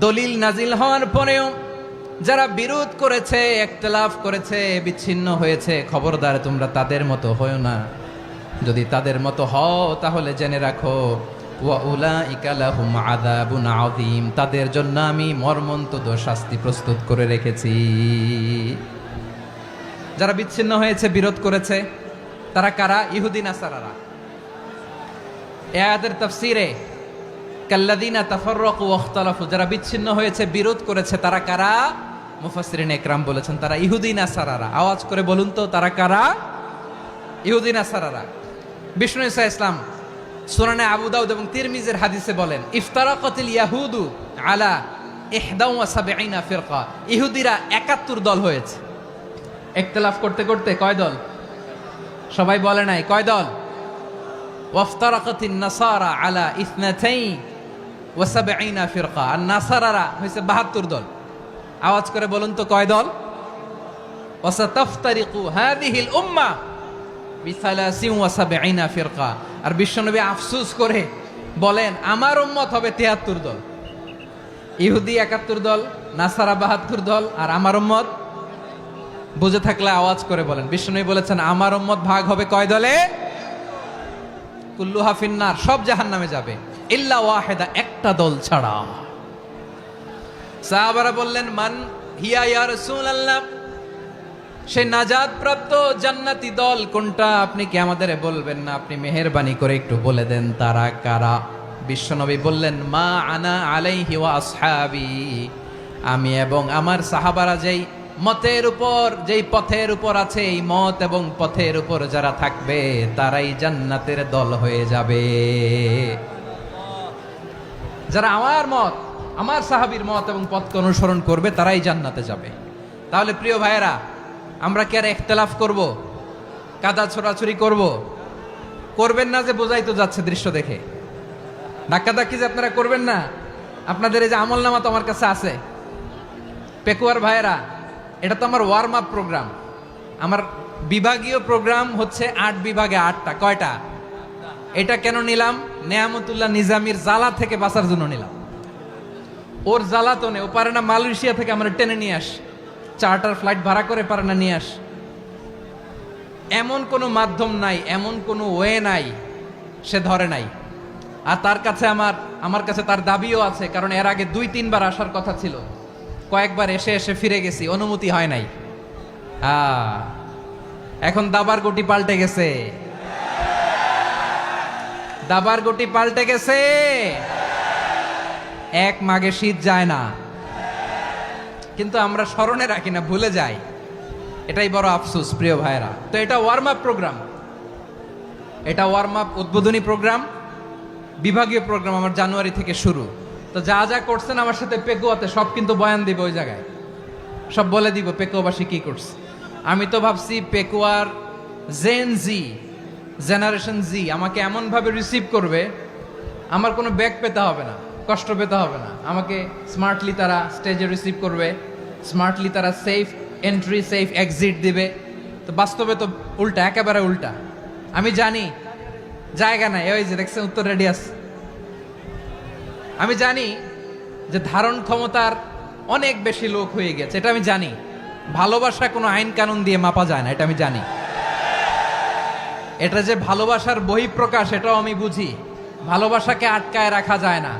দলিল নাজিল হওয়ার পরেও যারা বিরোধ করেছে, ইখতিলাফ করেছে, বিচ্ছিন্ন হয়েছে, খবরদার তোমরা তাদের মতো হয়ো না। যদি তাদের মতো হও তাহলে জেনে রাখো, ওয়া উলাইকা লাহুম আযাবুন আযীম, তাদের জন্য আমি মর্মন্তুদ শাস্তি প্রস্তুত করে রেখেছি। যারা বিচ্ছিন্ন হয়েছে, বিরোধ করেছে, তারা কারা? ইহুদি নাসারারা। এই আয়াতের তাফসীরে কাল্লাযীনা তাফাররাকু ওয়াখতালাফু, যারা বিচ্ছিন্ন হয়েছে, বিরোধ করেছে, তারা কারা? মুফাসসিরিন একরাম বলেছেন তারা ইহুদি নাসারারা। আওয়াজ করে বলুন তো তারা কারা? ইহুদি নাসারারা। বিষ্ণু ঈসা ইসলাম সুনানে আবু দাউদ এবং তিরমিজির হাদিসে বলেন ইফতারাকাতিল ইয়াহুদু আলা 71 ফিরকা। ইহুদিরা 71 দল হয়েছে। ইখতিলাফ করতে করতে কয় দল? সবাই বলে নাই কয় দল? ওয়াফতারাকাতিন নাসারা আলা 72 ফিরকা। আর নাসারারা হয়েছে 72 দল। আওয়াজ করে বলুন তো কয় দল? ওয়াসাতাফতারিকু হাযিহিল উম্মাহ বি73 ফিরকা। আর বিশ্বনবী আফসোস করে বলেন আমার উম্মত হবে 73 দল। ইহুদি 71 দল, নাসারা 72 দল, আর আমার উম্মত বুঝে থাকলে আওয়াজ করে বলেন। বিশ্বনবী বলেছেন আমার উম্মত ভাগ হবে কয় দলে? কুল্লুহা ফিন্নার, সব জাহান্নামে যাবে, ইল্লা ওয়াহিদা, একটা দল ছাড়া। সাহাবারা বললেন মান হিয়া ইয়া রাসূলুল্লাহ, সেই নাজাত প্রাপ্ত জান্নাতি দল কোনটা? আপনি কি আমাদের বলবেন না? আপনি মেহেরবানি করে একটু বলে দেন তারা কারা। বিশ্বনবী বললেন মা আনা আলাইহি ওয়া আসহাবি, আমি এবং আমার সাহাবারা যেই মতের উপর, যেই পথের উপর আছে, এই মত এবং পথের উপর যারা থাকবে তারাই জান্নাতের দল হয়ে যাবে। যারা আমার মত, আমার সাহাবীর মত এবং পথকে অনুসরণ করবে তারাই জান্নাতে যাবে। তাহলে প্রিয় ভাইয়েরা, আমরা কি আর ইখতিলাফ করব? কাদা ছোড়াছুরি করব? করবেন না যে বোঝাই তো যাচ্ছে দৃশ্য দেখে। ধাক্কাধাক্কি যে আপনারা করবেন না। আপনাদের এই যে আমলনামা তো আমার কাছে আছে। পেকুয়ার ভাইয়েরা, এটা তো আমার ওয়ার্ম আপ প্রোগ্রাম। আমার বিভাগীয় প্রোগ্রাম হচ্ছে 8 বিভাগে 8টা। কয়টা? এটা কেন নিলাম? নেয়ামতুল্লাহ নিজামীর জ্বালা থেকে বাঁচার জন্য নিলাম। ওর জ্বালাতনে ও পারে না মালয়েশিয়া থেকে আমরা টেনে নিয়ে আস, চার্টার ফ্লাইট ভাড়া করে পারে না নিয়ে আস। এমন কোনো মাধ্যম নাই, এমন কোনো ওয়ে নাই সে ধরে নাই। আর তার কাছে আমার কাছে তার দাবিও আছে, কারণ এর আগে 2-3 বার আসার কথা ছিল। কয়েকবার এসে এসে ফিরে গেছি, অনুমতি হয় নাই। এখন দাবার গুটি পাল্টে গেছে, দাবার গুটি পাল্টে গেছে। এক মাঘে শীত যায় না, কিন্তু আমরা স্মরণে রাখি না, ভুলে যাই। এটাই বড় আফসোস প্রিয় ভাইরা। তো এটা ওয়ার্ম আপ প্রোগ্রাম, এটা ওয়ার্ম আপ উদ্বোধনী প্রোগ্রাম, বিভাগীয় প্রোগ্রাম আমার জানুয়ারি থেকে শুরু। তো যা যা করছেন আমার সাথে পেকুয়াতে সব কিন্তু বয়ান দিব, ওই জায়গায় সব বলে দিব পেকুয়াবাসী কি করছে। আমি তো ভাবছি পেকুয়ার জেনারেশন জি আমাকে এমন ভাবে রিসিভ করবে, আমার কোনো ব্যাক পেতে হবে না, কষ্ট পেতে হবে না। আমাকে স্মার্টলি তারা স্টেজে রিসিভ করবে, স্মার্টলি তারা সেফ এন্ট্রি সেফ এক্সিট দিবে। তো বাস্তবে তো উল্টা, একেবারে উল্টা। আমি জানি জায়গা নাই, ওই যে দেখছেন উত্তর রেডি আছে। আমি জানি যে ধারণ ক্ষমতার অনেক বেশি লোক হয়ে গেছে, এটা আমি জানি। ভালোবাসা কোনো আইন কানুন দিয়ে মাপা যায় না, এটা আমি জানি। এটা যে ভালোবাসার বহিঃপ্রকাশ এটাও আমি বুঝি। ভালোবাসাকে আটকায় রাখা যায় না।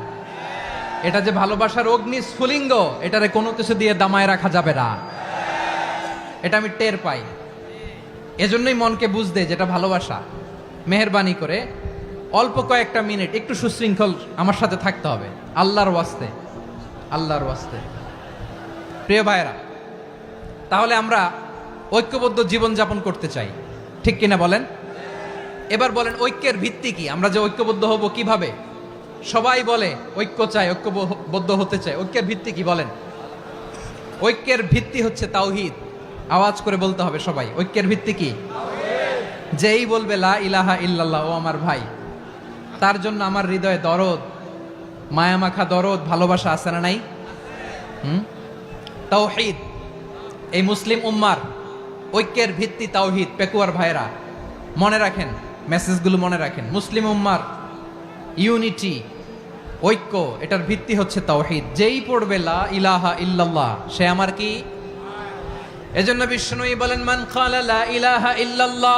এটা যে ভালোবাসার অগ্নি স্ফুলিঙ্গ, এটারে কোনো কিছু দিয়ে দামায় রাখা যাবে না, এটা আমি টের পাই। এজন্যই মনকে বুঝতে যেটা ভালোবাসা। মেহেরবানি করে অল্প কয়েকটা মিনিট একটু সুশৃঙ্খল আমার সাথে থাকতে হবে, আল্লাহর ওয়াস্তে, আল্লাহর ওয়াস্তে। প্রিয় ভাইরা, তাহলে আমরা ঐক্যবদ্ধ জীবনযাপন করতে চাই, ঠিক কিনা বলেন? এবার বলেন ঐক্যের ভিত্তি কি? আমরা যে ঐক্যবদ্ধ হব কিভাবে? সবাই বলে ঐক্য চাই, ঐক্যবদ্ধ হতে চাই। ঐক্যের ভিত্তি কি বলেন? ঐক্যের ভিত্তি হচ্ছে তাওহীদ। আওয়াজ করে বলতে হবে সবাই, ঐক্যের ভিত্তি কি? যেই বলবে লা ইলাহা ইল্লাল্লাহ, ও আমার ভাই, তার জন্য আমার হৃদয়ে দরদ, মায়ামাখা দরদ, ভালোবাসা আছে না নাই? তাওহীদ। এই মুসলিম উম্মার ঐক্যের ভিত্তি তাওহীদ। পেকুয়ার ভাইরা মনে রাখেন, মেসেজগুলো মনে রাখেন। মুসলিম উম্মার ইউনিটি, ঐক্য, এটার ভিত্তি হচ্ছে তাওহীদ। যেই পড়বে লা ইলাহা ইল্লাল্লাহ সে আমার কি? এজন্য বিষ্ণুই বলেন মান ক্বালা লা ইলাহা ইল্লাল্লাহ,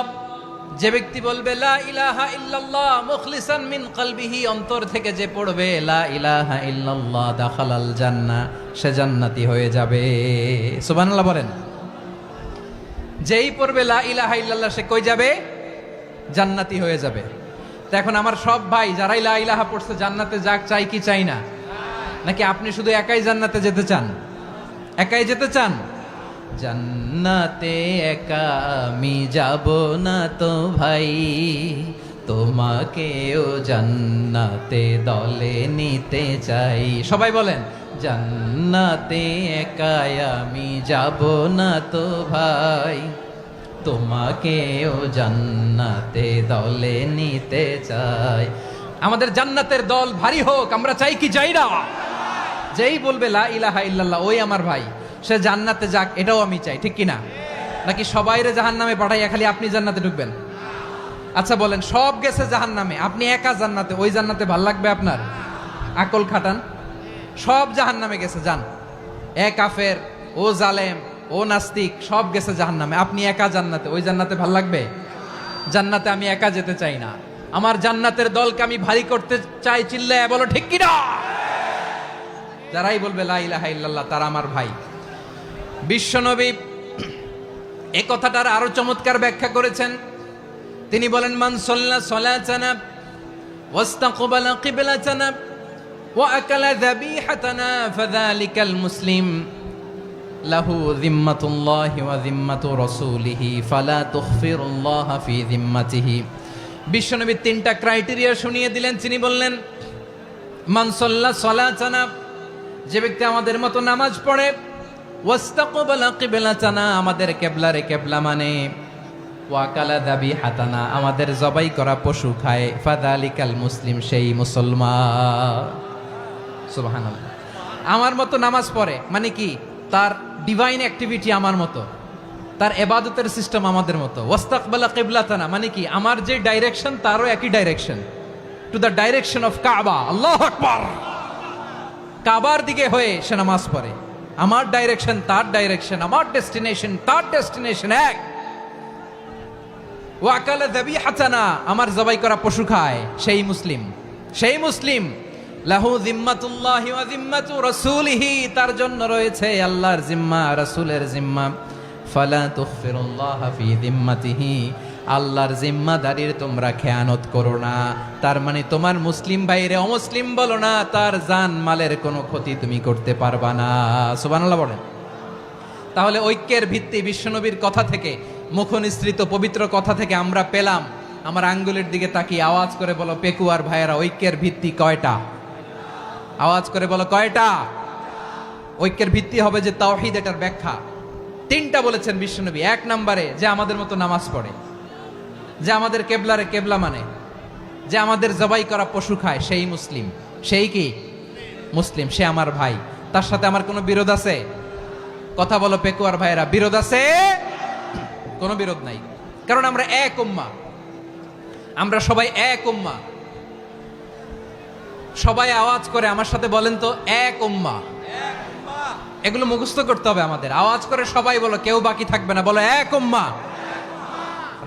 যে ব্যক্তি বলবে লা ইলাহা ইল্লাল্লাহ মুখলিসান মিন কলবিহি, অন্তর থেকে যে পড়বে লা ইলাহা ইল্লাল্লাহ, দাখালাল জান্নাহ, সে জান্নাতি হয়ে যাবে। সুবহানাল্লাহ বলেন। যেই পড়বে লা ইলাহা ইল্লাল্লাহ সে কই যাবে? জান্নাতি হয়ে যাবে। তো এখন আমার সব ভাই যারাই লা ইলাহা পড়ছে জান্নাতে যাক, চাই কি চাই না? নাকি আপনি শুধু একাই জান্নাতে যেতে চান? একাই যেতে চান? জান্নাতে একা আমি যাব না তো ভাই, তোমাকেও জান্নাতে দলে নিতে চাই। সবাই বলেন, জান্নাতে একা আমি যাব না তো ভাই, তোমাকেও জান্নাতে দলে নিতে চাই। আমাদের জান্নাতের দল ভারী হোক, আমরা চাই কি চাই না? যেই বলবে লা ইলাহা ইল্লাল্লাহ ওই আমার ভাই, সে জান্নাতে যাক, এটাও আমি চাই, ঠিক কিনা? নাকি সবাইরে জাহান্নামে পাঠাইয়া খালি আপনি জান্নাতে ঢুকবেন? আচ্ছা বলেন, সব গেছে জাহান্নামে, আপনি একা জান্নাতে, ওই জান্নাতে ভাল লাগবে আপনার? আকল খাটান। সব জাহান্নামে গেছে, যান। এ কাফের, ও জালেম, ও নাস্তিক, সব গেছে জাহান্নামে, আপনি একা জান্নাতে, ওই জান্নাতে ভাল লাগবে? জান্নাতে আমি একা যেতে চাই না, আমার জান্নাতের দলকে আমি ভারী করতে চাই। চিল্লায় বলো ঠিক কিনা? যারাই বলবে লা ইলাহা ইল্লাল্লাহ তারা আমার ভাই। বিশ্বনবী এই কথাটার আরো চমৎকার ব্যাখ্যা করেছেন। তিনি বলেন, মান সাল্লা সালাতানা ওয়াস্তাকবালা কিবলাতানা ওয়া আকালা যাবিহাতানা ফাযালিকাল মুসলিম লাহু যিম্মাতুল্লাহি ওয়া যিম্মাতু রাসূলিহি ফালা তুখফিরুল্লাহ ফি যিম্মাতিহি। বিশ্বনবী তিনটা ক্রাইটেরিয়া শুনিয়ে দিলেন। তিনি বললেন, মান সাল্লা সালাতানা, যে ব্যক্তি আমাদের মতো নামাজ পড়ে, ওয়াস্তাকবালা কিবলাতানা, আমাদের কিবলারে কিবলা মানে, ওয়াকালা যাবিহাতানা, আমাদের জবাই করা পশু খায়, ফাযালিকাল মুসলিম, সেই মুসলমান। সুবহানাল্লাহ। আমার মতো নামাজ পড়ে মানে কি? তার ডিভাইন অ্যাক্টিভিটি আমার মতো, তার ইবাদতের সিস্টেম আমাদের মতো। ওয়াস্তাকবালা কিবলাতানা মানে কি? আমার যে ডাইরেকশন তারও একই direction, to the direction of কাবা। আল্লাহু আকবার। কাবার দিকে হয়ে সে নামাজ পড়ে, আমার ডাইরেকশন তার ডাইরেকশন, আমার ডেস্টিনেশন তার ডেস্টিনেশন এক। ওয়াকালা যাবিহাতানা, আমার জবাই করা পশু খায়, সেই মুসলিম, সেই মুসলিম। লাহু যিম্মাতুল্লাহি ওয়া যিম্মাতু রাসূলিহি, তার জন্য রয়েছে আল্লাহর জিম্মা, রাসূলের জিম্মা। ফালা তুখফিরুল্লাহ ফি যিম্মাতিহি, আল্লাহর জিম্মাদারির তোমরা খেয়ানত করো না। তার মানে তোমার মুসলিম ভাইরে অমুসলিম বলো না, তার জান মালের কোনো ক্ষতি তুমি করতে পারবা না। সুবহানাল্লাহ বলেন। তাহলে ঐক্যের ভিত্তি বিশ্বনবীর কথা থেকে, মুখনিসৃত পবিত্র কথা থেকে আমরা পেলাম। আমার আঙ্গুলের দিকে তাকিয়ে আওয়াজ করে বলো পেকুয়ার ভাইয়েরা, ঐক্যের ভিত্তি কয়টা? আওয়াজ করে বলো কয়টা? ঐক্যের ভিত্তি হবে যে তাওহীদ, এটার ব্যাখ্যা তিনটা বলেছেন বিশ্বনবী। এক নম্বরে, যে আমাদের মতো নামাজ পড়ে, যে আমাদের কেবলারে কেবলা মানে, যে আমাদের জবাই করা পশু খায়, সেই মুসলিম। সেই কি মুসলিম? সে আমার ভাই। তার সাথে আমার কোনো বিরোধ আছে? কথা বলো পেকুয়ার ভাইয়েরা, বিরোধ আছে? কোনো বিরোধ নাই, কারণ আমরা এক উম্মাহ, আমরা সবাই এক উম্মাহ। সবাই আওয়াজ করে আমার সাথে বলেন তো, এক উম্মাহ। এগুলো মুখস্থ করতে হবে আমাদের। আওয়াজ করে সবাই বলো, কেউ বাকি থাকবে না, বলো এক উম্মাহ।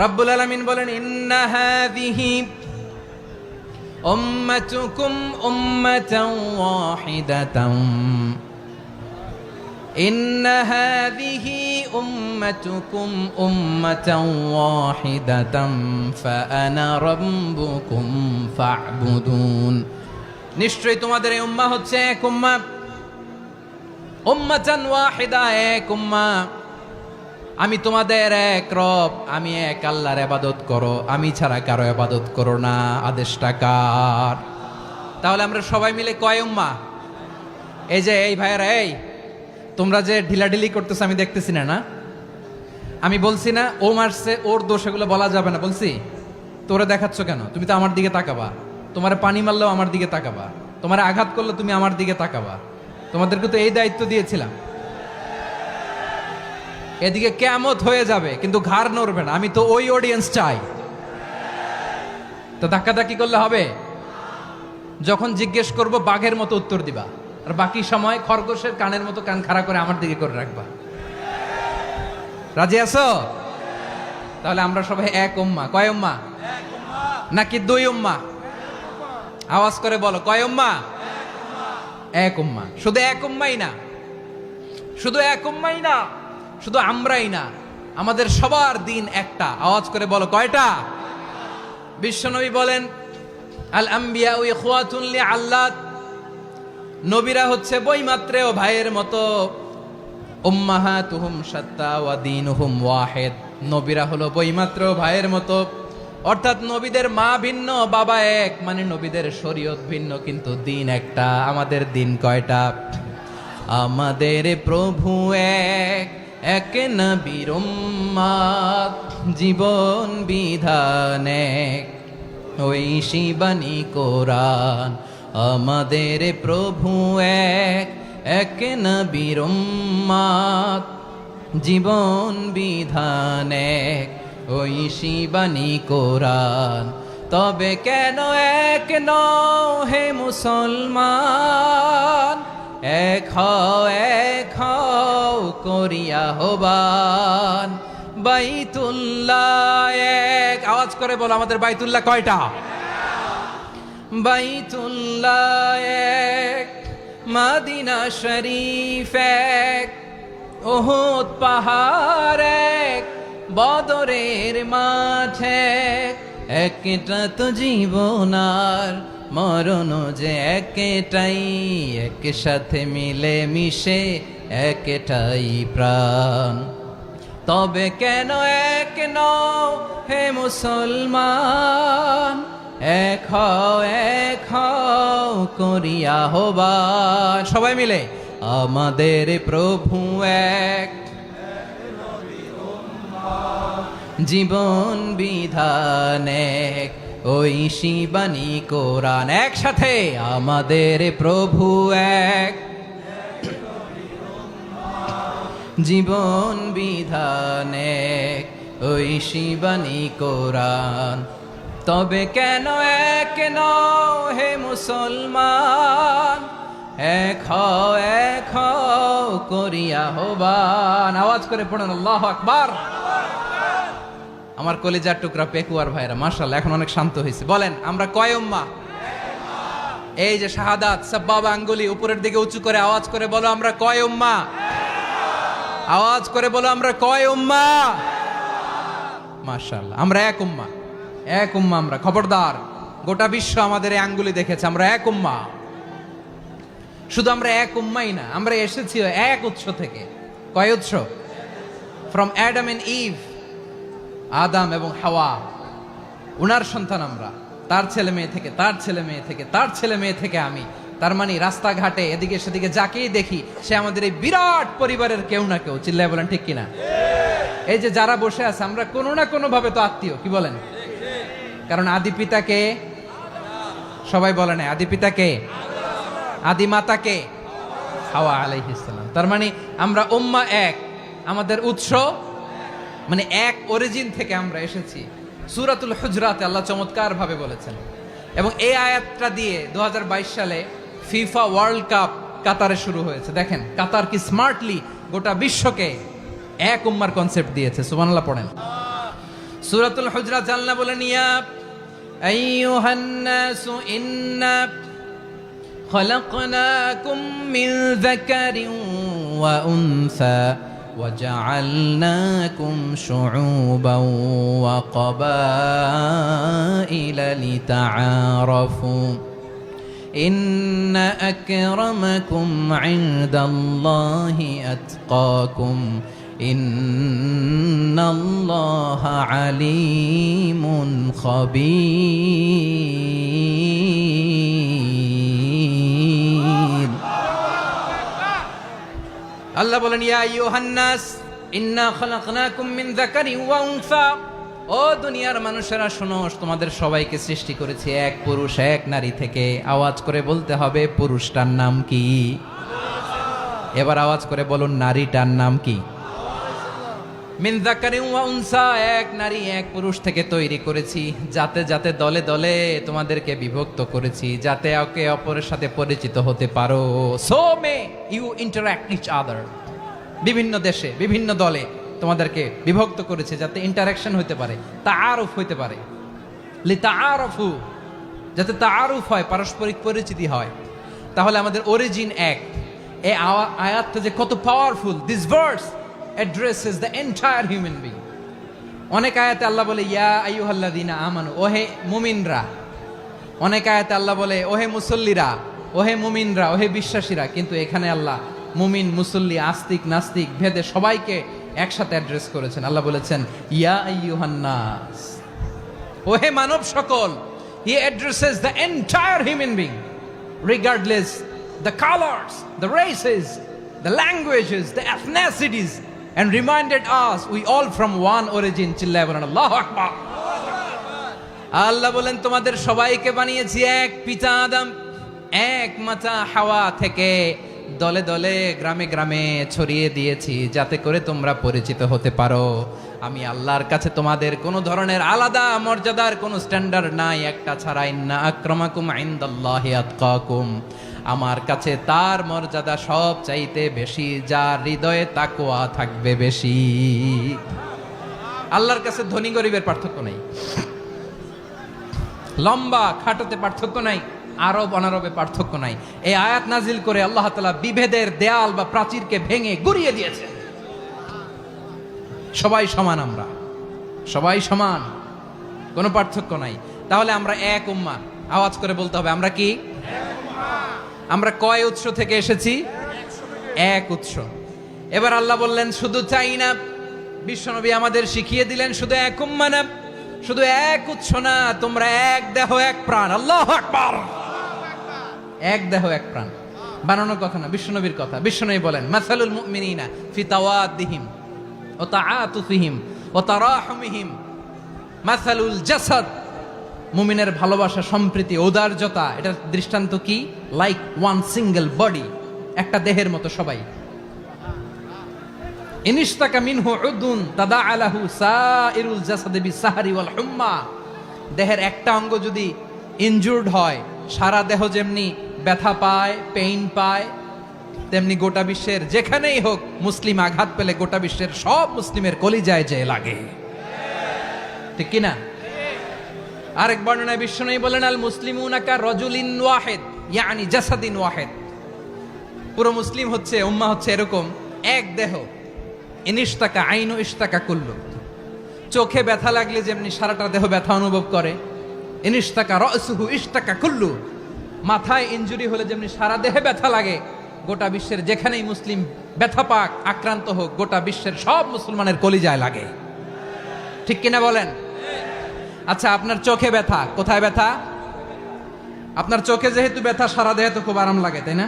রব্বুল আলামিন বলেন, ইন্না হাযিহি উম্মাতুকুম উম্মাতান ওয়াহিদাতান, ইন্না হাযিহি উম্মাতুকুম উম্মাতান ওয়াহিদাতান ফাআনা রাব্বুকুম ফা'বুদুন। নিশ্চয়ই তোমাদের এই উম্মাহ হচ্ছে এক উম্মাহ, উম্মাতান ওয়াহিদা, এক উম্মাহ। আমি তোমাদের এক রব, আমি এক আল্লাহর ইবাদত করো, আমি ছাড়া কারো ইবাদত করো না। আদেশটা কার? তাহলে আমরা সবাই মিলে কয় উম্মাহ? এই যে এই ভাইয়েরা, এই তোমরা যে ঢিলাঢিলি করতেছো আমি দেখতেছি না, না? আমি বলছি না ও মারছে, ওর দোষ, এগুলো বলা যাবে না। বলছি তোরে দেখাচ্ছ কেন? তুমি তো আমার দিকে তাকাবা। তোমার পানি মারলেও আমার দিকে তাকাবা, তোমার আঘাত করলে তুমি আমার দিকে তাকাবা। তোমাদেরকে তো এই দায়িত্ব দিয়েছিলাম। এদিকে কিয়ামত হয়ে যাবে কিন্তু ঘাড় নড়বে না। আমি তো ওই অডিয়েন্স চাই। তো ধাক্কাধাক্কি করলে হবে? যখন জিজ্ঞেস করব বাঘের মতো উত্তর দিবা, আর বাকি সময় খরগোশের কানের মতো কান খাড়া করে আমার দিকে করে রাখবা। রাজি আছো? তাহলে আমরা সবাই এক উম্মাহ। কয় উম্মাহ? নাকি দুই উম্মাহ? আওয়াজ করে বলো, কয় উম্মাহ? এক উম্মাহ। শুধু এক উম্মাই না, শুধু এক উম্মাই না, শুধু আমরাই না, আমাদের সবার দিন একটা। আওয়াজ করে বলো কয়টা? বিশ্বনবী বলেন, আল আম্বিয়া ইখওয়াতুন লিআল্লাত, নবীরা হচ্ছে বইমাত্রেও ভাইয়ের মতো। উম্মাহাতুহুম শাত্তা ওয়া দীনুহুম ওয়াহিদ। নবীরা হলো বইমাত্র ভাইয়ের মতো, অর্থাৎ নবীদের মা ভিন্ন বাবা এক, মানে নবীদের শরীয়ত ভিন্ন কিন্তু দিন একটা। আমাদের দিন কয়টা? আমাদের প্রভু এক, এক নবীর উম্মত, জীবন বিধান এক, ওই শিবানী কোরআন। আমাদের প্রভু এক, এক নবীর উম্মত, জীবন বিধান এক, ওই শিবানী কোরআন। তবে কেন এক নও হে মুসলমান, এক হও করিয়া হবান। বাইতুল্লাহ এক, আওয়াজ করে বলো আমাদের বাইতুল্লাহ কয়টা? বাইতুল্লাহ এক, মদিনা শরীফ এক, উহুদ পাহাড় এক, বদরের মাঠ এক। একটা তো জীবন আর মরণ যে একটাই, একসাথে মিলে মিশে একটাই প্রাণ। তবে কেন এক নও হে মুসলমান, এক হও করিয়া হবান। সবাই মিলে আমাদের প্রভু এক, জীবন বিধান এক, ওই শিবানী কোরআন। একসাথে আমাদের প্রভু এক, জীবন বিধান এক, ওই শিবানী কোরআন। তবে কেন এক নও হে মুসলমান, এক হও করিয়া হবান। আওয়াজ করে পড়েন আল্লাহু আকবার। আমার কলিজার টুকরা পেকুয়ার ভাইরা মাশাআল্লাহ এখন অনেক শান্ত হয়েছে। বলেন আমরা কয় উম্মাহ? এই যে শাহাদাত সাব্বাবা আঙ্গুলি উপরের দিকে উঁচু করে আওয়াজ করে বলো আমরা কয় উম্মাহ? আওয়াজ করে বলো আমরা কয় উম্মাহ? মাশাআল্লাহ আমরা এক উম্মাহ, এক উম্মাহ আমরা। খবরদার, গোটা বিশ্ব আমাদের এই আঙ্গুলি দেখেছে, আমরা এক উম্মাহ। শুধু আমরা এক উম্মাই না, আমরা এসেছি এক উৎস থেকে। কয় উৎস? ফ্রম অ্যাডাম এন্ড ইভ, আদম এবং হাওয়া, উনার সন্তান আমরা। তার ছেলে মেয়ে থেকে, তার ছেলে মেয়ে থেকে, তার ছেলে মেয়ে থেকে আমি। তার মানে রাস্তাঘাটে এদিকে সেদিকে যাকেই দেখি সে আমাদের এই বিরাট পরিবারের কেউ না কেউ। চিল্লায় বলেন ঠিক কিনা? এই যে যারা বসে আছে আমরা কোনো না কোনো ভাবে তো আত্মীয়, কি বলেন? কারণ আদি পিতাকে সবাই বলে না, আদি পিতাকে, আদি মাতাকে হাওয়া আলাইহিস সালাম। তার মানে আমরা উম্মাহ এক, আমাদের উৎস মানে এক অরিজিন থেকে আমরা এসেছি। সূরাতুল হুজরাতে আল্লাহ চমৎকার ভাবে বলেছেন, এবং এই আয়াতটা দিয়ে 2022 সালে ফিফা ওয়ার্ল্ড কাপ কাতারে শুরু হয়েছে। দেখেন কাতার কি স্মার্টলি গোটা বিশ্বকে এক উম্মার কনসেপ্ট দিয়েছে। সুবহানাল্লাহ পড়েন। সূরাতুল হুজরাত আল্লাহ বলেন, ইয়া আইয়ুহান নাসু ইন্না খলাকনাকুম মিন যাকারিন ওয়া উনসা وجعلناكم شعوبا وقبائل لتعارفوا إن أكرمكم عند الله أتقاكم إن الله عليم خبير। আল্লাহ বলেন, ইয়া আইয়ুহান নাস ইন্না খালাকনাকুম মিন যাকারিন ওয়া উনসা, ও দুনিয়ার মানুষেরা শোনো, তোমাদের সবাইকে সৃষ্টি করেছি এক পুরুষ এক নারী থেকে। আওয়াজ করে বলতে হবে পুরুষটার নাম কি? এবার আওয়াজ করে বলুন নারীটার নাম কি? মিন যাকারিন ওয়া উনসা, এক নারী এক পুরুষ থেকে তৈরি করেছি। যাতে যাতে দলে দলে তোমাদেরকে বিভক্ত করেছি, যাতে একে অপরের সাথে পরিচিত হতে পারো। So may you interact each other. বিভিন্ন দেশে বিভিন্ন দলে তোমাদেরকে বিভক্ত করেছে যাতে ইন্টারাকশন হতে পারে, তাআরুফ হতে পারে। লিতাআরফু, যাতে তাআরুফ হয়, পারস্পরিক পরিচিতি হয়। তাহলে আমাদের অরিজিন এক। এই আয়াতটা যে কত powerful. This verse addresses the entire human being. অনেক আয়াতে আল্লাহ বলে ইয়া আইয়ুহাল্লাযীনা আমানু, ওহে মুমিনরা। অনেক আয়াতে আল্লাহ বলে ওহে মুসল্লিরা, ওহে মুমিনরা, ওহে বিশ্বাসীরা। কিন্তু এখানে আল্লাহ মুমিন মুসল্লি আস্তিক নাস্তিক ভেদে সবাইকে একসাথে অ্যাড্রেস করেছেন। আল্লাহ বলেছেন ইয়া আইয়ুহান নাস, ওহে মানব সকল। He addresses the entire human being, regardless the colors, the races, the languages, the ethnicities, and reminded us we all from one origin. চিল্লায় বলেন আল্লাহু আকবার। আল্লাহ বলেন তোমাদের সবাইকে বানিয়েছি এক পিতা আদম, এক মাতা হাওয়া থেকে, দলে দলে গ্রামে গ্রামে ছড়িয়ে দিয়েছি যাতে করে তোমরা পরিচিত হতে পারো। আমি আল্লাহর কাছে তোমাদের কোনো ধরনের আলাদা মর্যাদার কোনো স্ট্যান্ডার্ড নাই একটা ছাড়া। ইন্না আক্রামাকুম ইনদাল্লাহি আতকাকুম, আমার কাছে তার মর্যাদা সব চাইতে বেশি যার হৃদয়ে তাকওয়া থাকবে বেশি। আল্লাহর কাছে ধনী গরিবের পার্থক্য নাই, লম্বা খাটোতে পার্থক্য নাই, আরব অনারবে পার্থক্য নাই। এই আয়াত নাজিল করে আল্লাহ তাআলা বিভেদের দেয়াল বা প্রাচীরকে ভেঙে গুড়িয়ে দিয়েছে। সবাই সমান, আমরা সবাই সমান, কোনো পার্থক্য নাই। তাহলে আমরা এক উম্মাহ, আওয়াজ করে বলতে হবে আমরা কি? আমরা কয় উৎস থেকে এসেছি? এক উৎস। এবার আল্লাহ বললেন শুধু চাই না, বিশ্বনবী আমাদের শিখিয়ে দিলেন শুধু এক উম্মাহ না, শুধু এক উৎস না, তোমরা এক দেহ এক প্রাণ। আল্লাহু আকবার। এক দেহ এক প্রাণ বানানোর কথা না, বিশ্বনবীর কথা। বিশ্বনবী বলেন মাসালুল মুমিনিনা ফি তাওয়াদ্দিহিম ওয়া তাআতুফিহিম ওয়া তারাহুমিহিম মাসালুল জাসাদ, মুমিনের ভালোবাসা, সম্প্রীতি, ঔদার্যতা, এটার দৃষ্টান্ত কি? লাইক ওয়ান সিঙ্গেল বডি, একটা দেহের মতো সবাই। ইনিশতাকা মিনহু উদুন তাদাআলাহু সাইরুল জাসাদি বিসাহরি ওয়াল হুম্মা, দেহের একটা অঙ্গ যদি ইনজুর্ড হয় সারা দেহ যেমনি ব্যথা পায়, পেইন পায়, তেমনি গোটা বিশ্বের যেখানেই হোক মুসলিম আঘাত পেলে গোটা বিশ্বের সব মুসলিমের কলিজায় যে লাগে, ঠিক কিনা? আরেক বর্ণনায় বিশ্বনবী বলেন আল মুসলিমুনা কা রাজুলিন ওয়াহিদ ইয়ানি জাসাদিন ওয়াহিদ, পুরো মুসলিম হচ্ছে, উম্মাহ হচ্ছে এরকম এক দেহ। ইনিশতাকা আইনু ইশতাকা কুল্লু, চোখে ব্যথা লাগলে যেমনি সারাটা দেহ ব্যথা অনুভব করে, ইনিশতাকা রাসুহু ইশতাকা কুল্লু, মাথায় ইনজুরি হলে যেমনি সারা দেহে ব্যথা লাগে, গোটা বিশ্বের যেখানেই মুসলিম ব্যথা পাক, আক্রান্ত হোক, গোটা বিশ্বের সব মুসলমানের কলিজায় লাগে, ঠিক কিনা বলেন? আচ্ছা, আপনার চোখে ব্যথা, কোথায় ব্যথা? আপনার চোখে যেহেতু ব্যথা, সারা দেহে তো খুব আরাম লাগে, তাই না?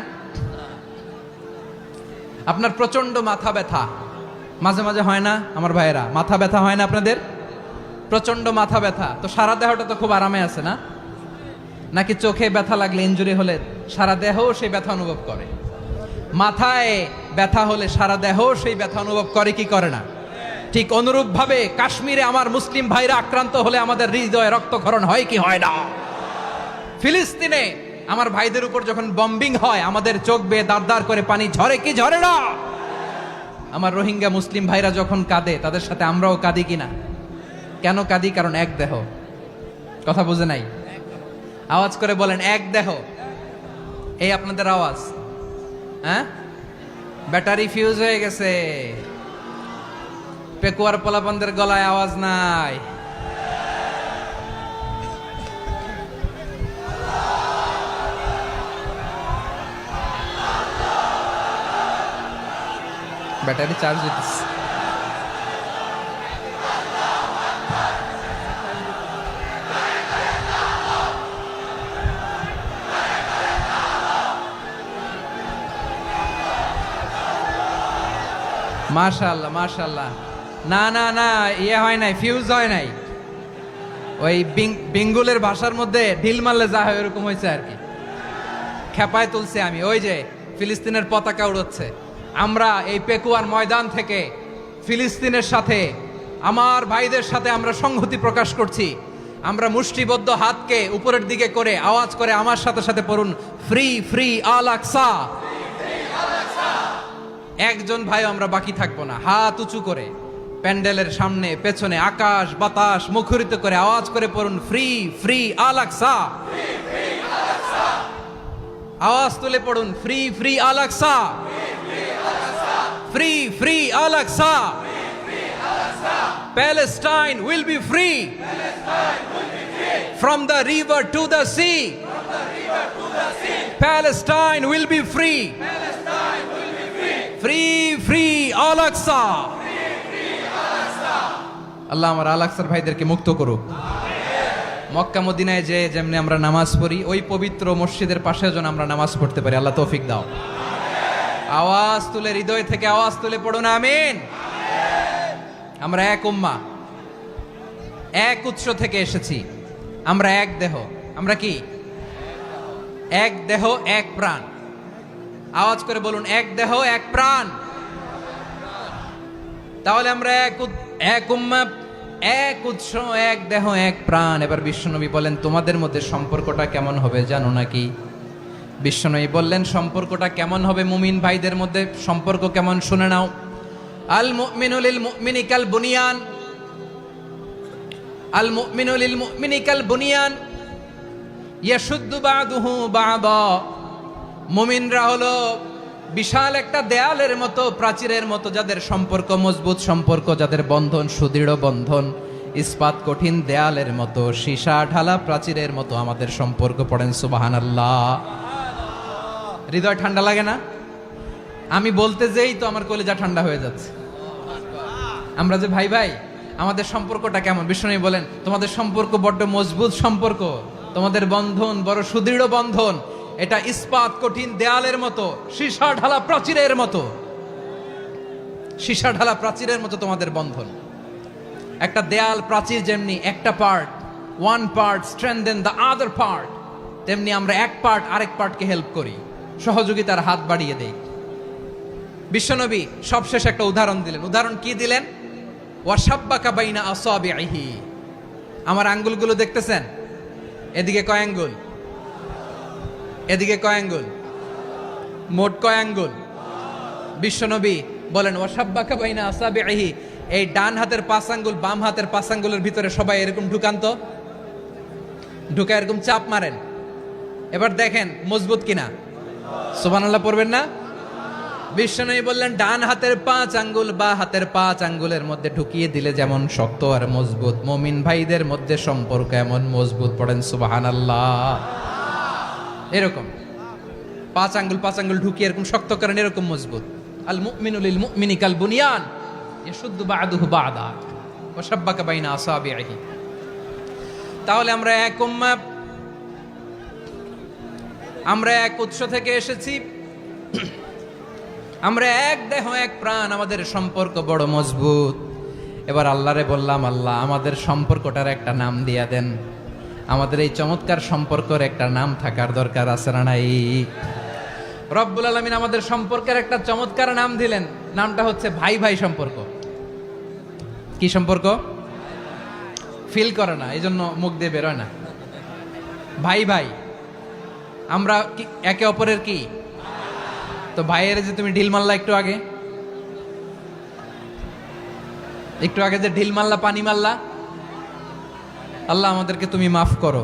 আপনার প্রচন্ড মাথা ব্যথা মাঝে মাঝে হয় না আমার ভাইয়েরা? মাথা ব্যথা হয় না আপনাদের? প্রচন্ড মাথা ব্যথা, তো সারা দেহটা তো খুব আরামে আছে না? নাকি চোখে ব্যথা লাগলে, ইনজুরি হলে সারা দেহ সেই ব্যথা অনুভব করে? মাথায় ব্যথা হলে সারা দেহ সেই ব্যথা অনুভব করে কি করে না? ঠিক অনুরূপ ভাবে কাশ্মীরে আমার মুসলিম ভাইরা আক্রান্ত হলে আমাদের হৃদয়ে রক্তক্ষরণ হয় কি হয় না? ফিলিস্তিনে আমার ভাইদের উপর যখন বম্বিং হয় আমাদের চোখ বেয়ে দাঁড় দাঁড় করে পানি ঝরে কি ঝরে না? আমার রোহিঙ্গা মুসলিম ভাইরা যখন কাঁদে তাদের সাথে আমরাও কাঁদি কিনা? কেন কাঁদি? কারণ এক দেহ। কথা বুঝে নাই? আওয়াজ করে বলেন এক দেহ। এই আপনাদের আওয়াজ, হ্যাঁ? ব্যাটারি ফিউজ হয়ে গেছে, পেকুয়ার পোলাপানদের গলায় আওয়াজ নাই। ব্যাটারি চার্জ দিতেছে। মাশাআল্লাহ মাশাআল্লাহ। না না না, ইয়ে হয় নাই, ফিউজ হয় নাই। ওই বেঙ্গলের ভাষার মধ্যে ঢিল মারলে যা হয় এরকম হয়েছে আর কি। খেপায় তুলছে আমি। ওই যে ফিলিস্তিনের পতাকা উড়াচ্ছে, আমরা এই পেকুয়ার ময়দান থেকে ফিলিস্তিনের সাথে, আমার ভাইদের সাথে আমরা সংহতি প্রকাশ করছি। আমরা মুষ্টিবদ্ধ হাতকে উপরের দিকে করে আওয়াজ করে আমার সাথে সাথে পড়ুন, ফ্রি ফ্রি আল আকসা। একজন ভাই আমরা বাকি থাকবো না। হাত উঁচু করে প্যান্ডেলের সামনে পেছনে আকাশ বাতাস মুখরিত করে আওয়াজ করে পড়ুন, ফ্রি ফ্রি আল আকসা। আওয়াজ তুলে পড়ুন, free free Al Aqsa, free free Al Aqsa. Palestine will be free from the river to the sea. Palestine will be free free free Al Aqsa. আল্লাহ আমার আল আকসার ভাইদেরকে মুক্ত করুক। মক্কা মদিনায় যে যেমনি আমরা নামাজ পড়ি, ওই পবিত্র মসজিদের পাশে যেন আমরা নামাজ পড়তে পারি। আল্লাহ তৌফিক দাও। আওয়াজ তুলে, হৃদয় থেকে আওয়াজ তুলে পড়ুন আমিন। আমরা এক উম্মাহ, এক উৎস থেকে এসেছি। আমরা এক দেহ। আমরা কি? এক দেহ এক প্রাণ। আওয়াজ করে বলুন, এক দেহ এক প্রাণ। তাহলে আমরা এক উম্মাহ, এক উৎস, এক দেহ এক প্রাণ। এবার বিশ্বনবী বলেন, তোমাদের মধ্যে সম্পর্কটা কেমন হবে জানো নাকি? বিশ্বনবী বললেন, সম্পর্কটা কেমন হবে মুমিন ভাইদের মধ্যে? সম্পর্ক কেমন শুনে নাও। আল মুমিনু লিল মুমিনি কাল বুনিয়ান, আল মুমিনু লিল মুমিনি কাল বুনিয়ান ইয়াশুদ্দু বাদুহু বাদা। মুমিনরা হলো বিশাল একটা দেয়ালের মতো, প্রাচীরের মতো, যাদের সম্পর্ক মজবুত সম্পর্ক, যাদের বন্ধন সুদৃঢ় বন্ধন, ইস্পাত কঠিন দেয়ালের মতো, সীসা ঢালা প্রাচীরের মতো আমাদের সম্পর্ক। পড়েন সুবহানাল্লাহ। হৃদয় ঠান্ডা লাগে না? আমি বলতে যেই তো আমার কলিজা ঠান্ডা হয়ে যাচ্ছে। আমরা যে ভাই ভাই, আমাদের সম্পর্কটা কেমন? বিষ্ণু বলেন, তোমাদের সম্পর্ক বড্ড মজবুত সম্পর্ক, তোমাদের বন্ধন বড় সুদৃঢ় বন্ধন। এটা ইস্পাত কঠিন দেয়ালের মতো, সীসা ঢালা প্রাচীরের মতো, সীসা ঢালা প্রাচীরের মতো তোমাদের বন্ধন। একটা দেয়াল প্রাচীর যেমনি একটা part, one part strengthen the other part, তেমনি আমরা এক পার্ট আরেক পার্টকে হেল্প করি, সহযোগিতার হাত বাড়িয়ে দেই। বিশ্বনবী সবশেষ একটা উদাহরণ দিলেন। উদাহরণ কি দিলেন? ওয়াশাব্বাকা বাইনা আসাবিহি। আমার আঙ্গুলগুলো দেখতেছেন? এদিকে কয় আঙ্গুল? এদিকে কয় আঙ্গুল? মোট কয় আঙ্গুল? বিশ্বনবী বলেন, ওয়াশাব্বাকা বাইনা আসাবিহি। এই ডান হাতের 5 আঙ্গুল বাম হাতের 5 আঙ্গুলের ভিতরে সবাই এরকম ঢুকান তো, ঢুকা এরকম চাপ মারেন। এবার দেখেন মজবুত কিনা। সুবহানাল্লাহ পড়বেন না? বিশ্বনবী বললেন, ডান হাতের 5 আঙ্গুল বা হাতের 5 আঙ্গুলের মধ্যে ঢুকিয়ে দিলে যেমন শক্ত আর মজবুত, মুমিন ভাইদের মধ্যে সম্পর্ক এমন মজবুত। পড়েন সুবহানাল্লাহ। এরকম 5 আঙ্গুল ঢুকিয়ে এরকম শক্ত করেন, এরকম মজবুত। আল মুমিনু লিল মুমিনি কাল বুনিয়ান ইয়াশুদ্দু বাদুহু বাদা ওয়া শাব্বাকা বাইনা আসাবিহি। তাহলে আমরা এক উম্মাহ, আমরা এক উৎস থেকে এসেছি, আমরা এক দেহ এক প্রাণ, আমাদের সম্পর্ক বড় মজবুত। এবার আল্লাহরে বললাম, আল্লাহ আমাদের সম্পর্কটার একটা নাম দিয়া দেন। আমাদের এই চমৎকার সম্পর্কের একটা নাম থাকার দরকার আছে না নাই? রব্বুল আলামিন আমাদের সম্পর্কের একটা চমৎকার নাম দিলেন। নামটা হচ্ছে ভাই ভাই সম্পর্ক। কি সম্পর্ক? ফিল করে না, এই জন্য মুখ দিয়ে বেরোয় না। ভাই ভাই, আমরা একে অপরের কি? তো ভাইয়ের যে তুমি ঢিল মারলা একটু আগে, যে ঢিল মারলা, পানি মারলা, আল্লাহ আমাদেরকে তুমি মাফ করো।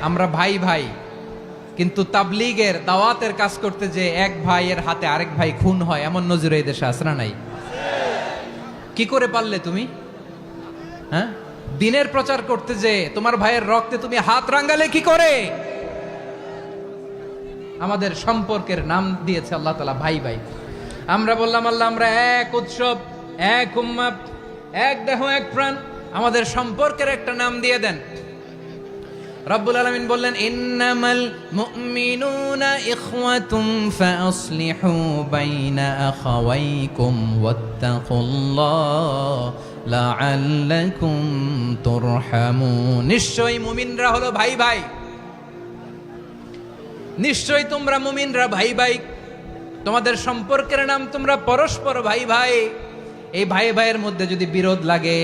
আমরা ভাই ভাই, কিন্তু তাবলীগের দাওয়াতের কাজ করতে যে এক ভাইয়ের হাতে আরেক ভাই খুন হয়, এমন নজির এই দেশে আছে না নাই? কি করে পারলে তুমি? হ্যাঁ, দিনের প্রচার করতে যে তোমার ভাইয়ের রক্তে তুমি হাত রাঙ্গালে কি করে? আমাদের সম্পর্কের নাম দিয়েছে আল্লাহ তাআলা ভাই ভাই। আমরা বললাম, আল্লাহ আমরা এক উৎসব, এক উম্মাহ, এক দেহ এক প্রাণ, আমাদের সম্পর্কের একটা নাম দিয়ে দেন। রব্বুল আলামিন বললেন, ইন্নামাল মুমিনুনা ইখওয়াতুম ফাসলিহু বাইনা আখাওয়াইকুম ওয়াত্তাকুল্লাহ লাআল্লাকুম তুরহামুন। নিশ্চয়ই মুমিনরা হলো ভাই ভাই, নিশ্চয়ই তোমরা মুমিনরা ভাই ভাই, তোমাদের সম্পর্কের নাম তোমরা পরস্পর ভাই ভাই। এই ভাই ভাইয়ের মধ্যে যদি বিরোধ লাগে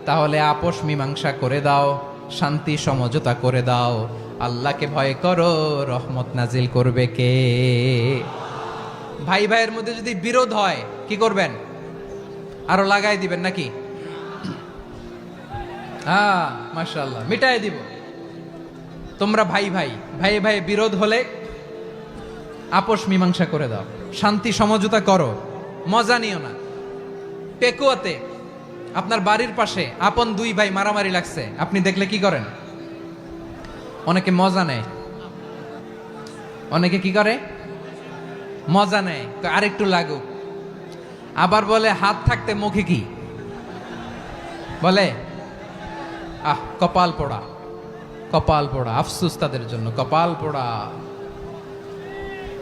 তাহলে আপোষ মীমাংসা করে দাও, শান্তি সমঝোতা করে দাও। আল্লাহকে ভয় করো, রহমত নাজিল করবে কে? ভাই ভাইয়ের মধ্যে যদি বিরোধ হয় কি করবেন? আরো লাগাই দিবেন নাকি? হ্যাঁ, মাশাআল্লাহ, মিটাই দিব। তোমরা ভাই ভাই, ভাই ভাই বিরোধ হলে আপোষ মীমাংসা করে দাও, শান্তি সমঝোতা করো, মজা নিও না। পেকুয়াতে আপনার বাড়ির পাশে আপন 2 ভাই মারামারি লাগছে, আপনি দেখলে কি করেন? অনেকে মজা নেয়, অনেকে কি করে? মজা নেয়, আরেকটু লাগুক। আবার বলে হাত থাকতে মুখে কি বলে, কপাল পোড়া, কপাল পোড়া, আফসুস তাদের জন্য, কপাল পোড়া।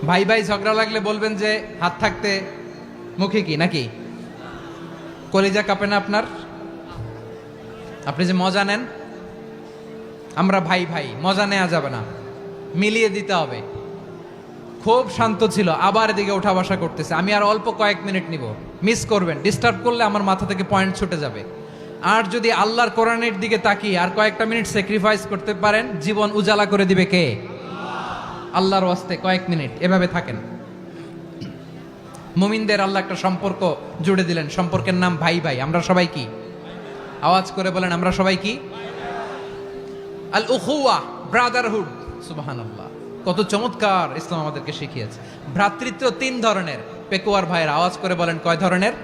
ভাই ভাই ঝগড়া লাগলে বলবেন যে হাত থাকতে মুখে কি, নাকি কলিজা কাঁপে না আপনার? আপনি যে মজা নেন, আমরা ভাই ভাই, মজা নেওয়া যাবে না, মিলিয়ে দিতে হবে। খুব শান্ত ছিল, আবার এদিকে ওঠা বসা করতেছে। আমি আর অল্প কয়েক মিনিট নিব, মিস করবেন, ডিস্টার্ব করলে আমার মাথা থেকে পয়েন্ট ছুটে যাবে। আর যদি আল্লাহর কোরআনের দিকে তাকিয়ে আর কয়েকটা মিনিট স্যাক্রিফাইস করতে পারেন, জীবন উজালা করে দিবে কে? আল্লাহর ওয়াস্তে কয়েক মিনিট এভাবে থাকেন। মুমিনদের আল্লাহ একটা সম্পর্ক জুড়ে দিলেন, সম্পর্কের নাম ভাই ভাই। আমরা সবাই কি? আওয়াজ করে বলেন, আমরা সবাই কি? আল উখুয়া, ব্রাদারহুড। সুবহানাল্লাহ, কত চমৎকার ইসলাম আমাদেরকে শিখিয়েছে। ভ্রাতৃত্ব তিন ধরনের। পেকুয়ার ভাইয়ের আওয়াজ করে বলেন, কয় ধরনের?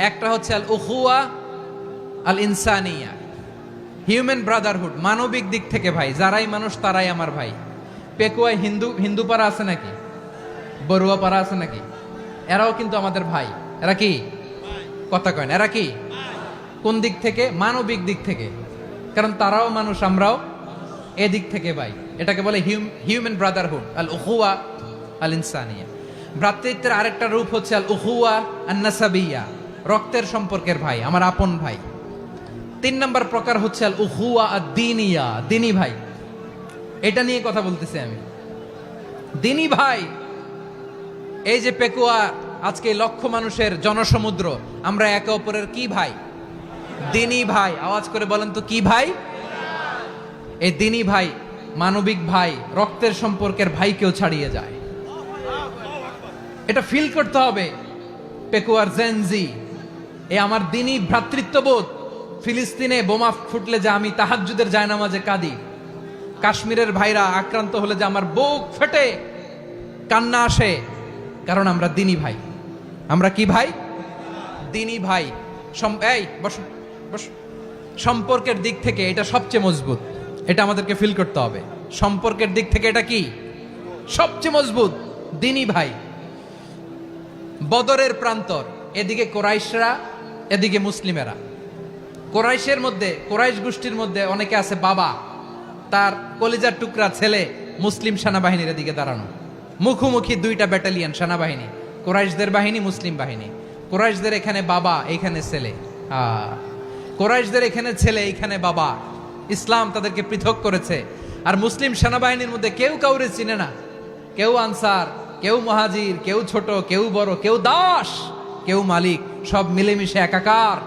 একটা হচ্ছে আল উখুয়া আল ইনসানিয়া, হিউম্যান ব্রাদারহুড, মানবিক দিক থেকে ভাই, যারাই মানুষ তারাই আমার ভাই। পেকুয়ায় হিন্দু পাড়া আছে নাকি? বড়ুয়া পাড়া আছে নাকি? এরাও কিন্তু আমাদের ভাই। এরা কি? কথা কয় না, এরা কি? কোন দিক থেকে? মানবিক দিক থেকে, কারণ তারাও মানুষ, আমরাও এদিক থেকে ভাই। এটাকে বলে হিউম্যান ব্রাদারহুড, আল উখুয়া আল ইনসানিয়া। ভ্রাতৃত্বের আরেকটা রূপ হচ্ছে আল উখুয়া আন নাসাবিয়া, রক্তের সম্পর্কের ভাই, আমার আপন ভাই। তিন নম্বর প্রকার হচ্ছে আল উখুয়া আদ দ্বীনিয়া, দ্বীনি ভাই। এটা নিয়ে কথা বলতেছি আমি, দ্বীনি ভাই। এই যে পেকুয়া, আজকে লক্ষ মানুষের জনসমুদ্র, আমরা একে অপরের কি ভাই? দ্বীনি ভাই। আওয়াজ করে বলেন তো, কি ভাই? এই দ্বীনি ভাই, মানবিক ভাই, রক্তের সম্পর্কের ভাইকেও ছাড়িয়ে যায়। এটা ফিল করতে হবে। পেকুয়ার জেনজি, এ আমার দ্বীনি ভ্রাতৃত্ববোধ। ফিলিস্তিনে বোমা ফুটলে যে আমি তাহাজ্জুদের জায়নামাজে কাঁদি, কাশ্মীরের ভাইরা আক্রান্ত হলে যে আমার বুক ফেটে কান্না আসে, কারণ আমরা দ্বীনি ভাই। আমরা কি ভাই? দ্বীনি ভাই। এই বস বস। সম্পর্কের দিক থেকে এটা সবচেয়ে মজবুত, এটা আমাদেরকে ফিল করতে হবে। সম্পর্কের দিক থেকে এটা কি? সবচেয়ে মজবুত, দ্বীনি ভাই। বদরের প্রান্তর, এদিকে কোরাইশরা, এদিকে মুসলিমেরা। কোরাইশের মধ্যে, কোরাইশ গোষ্ঠীর মধ্যে অনেকে আছে বাবা, তার কলিজার টুকরা ছেলে মুসলিম সেনাবাহিনীর এদিকে দাঁড়ানো, মুখোমুখি দুইটা ব্যাটালিয়ন সেনাবাহিনী, কোরাইশদের বাহিনী, মুসলিম বাহিনী। কোরাইশদের এখানে বাবা, এইখানে ছেলে। কোরাইশদের এখানে ছেলে, এইখানে বাবা। ইসলাম তাদেরকে পৃথক করেছে। আর মুসলিম সেনাবাহিনীর মধ্যে কেউ কাউরে চিনে না, কেউ আনসার, কেউ মুহাজির, কেউ ছোট, কেউ বড়, কেউ দাস, কেউ মালিক, সব মিলেমিশে একাকার।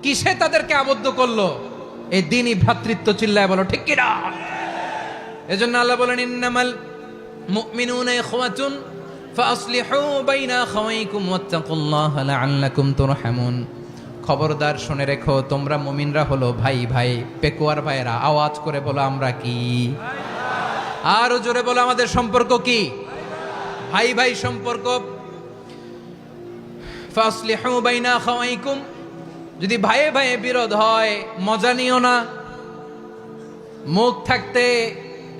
কিসে তাদেরকে আবদ্ধ করলো? এই দ্বীনি ভ্রাতৃত্ব। চিল্লায় বলো ঠিক কিনা? এজন্য আল্লাহ বলেন, ইন্নামাল মুমিনুনা ইখওয়াতুন ফাসলিহু বাইনা আখাওয়াইকুম ওয়াত্তাকুল্লাহা লাআল্লাকুম তুরহামুন। খবরদার শুনে রেখো, তোমরা মুমিনরা হলো ভাই ভাই। পেকুয়ার ভাইরা আওয়াজ করে বলো, আমরা কি? আরো জোরে বলো, আমাদের সম্পর্ক কি? ভাই ভাই সম্পর্ক। ফাসলিহু বাইনা আখাওয়াইকুম, যদি ভাইয়ে ভাইয়ে বিরোধ হয় মজা নিও না। মুখ থাকতে,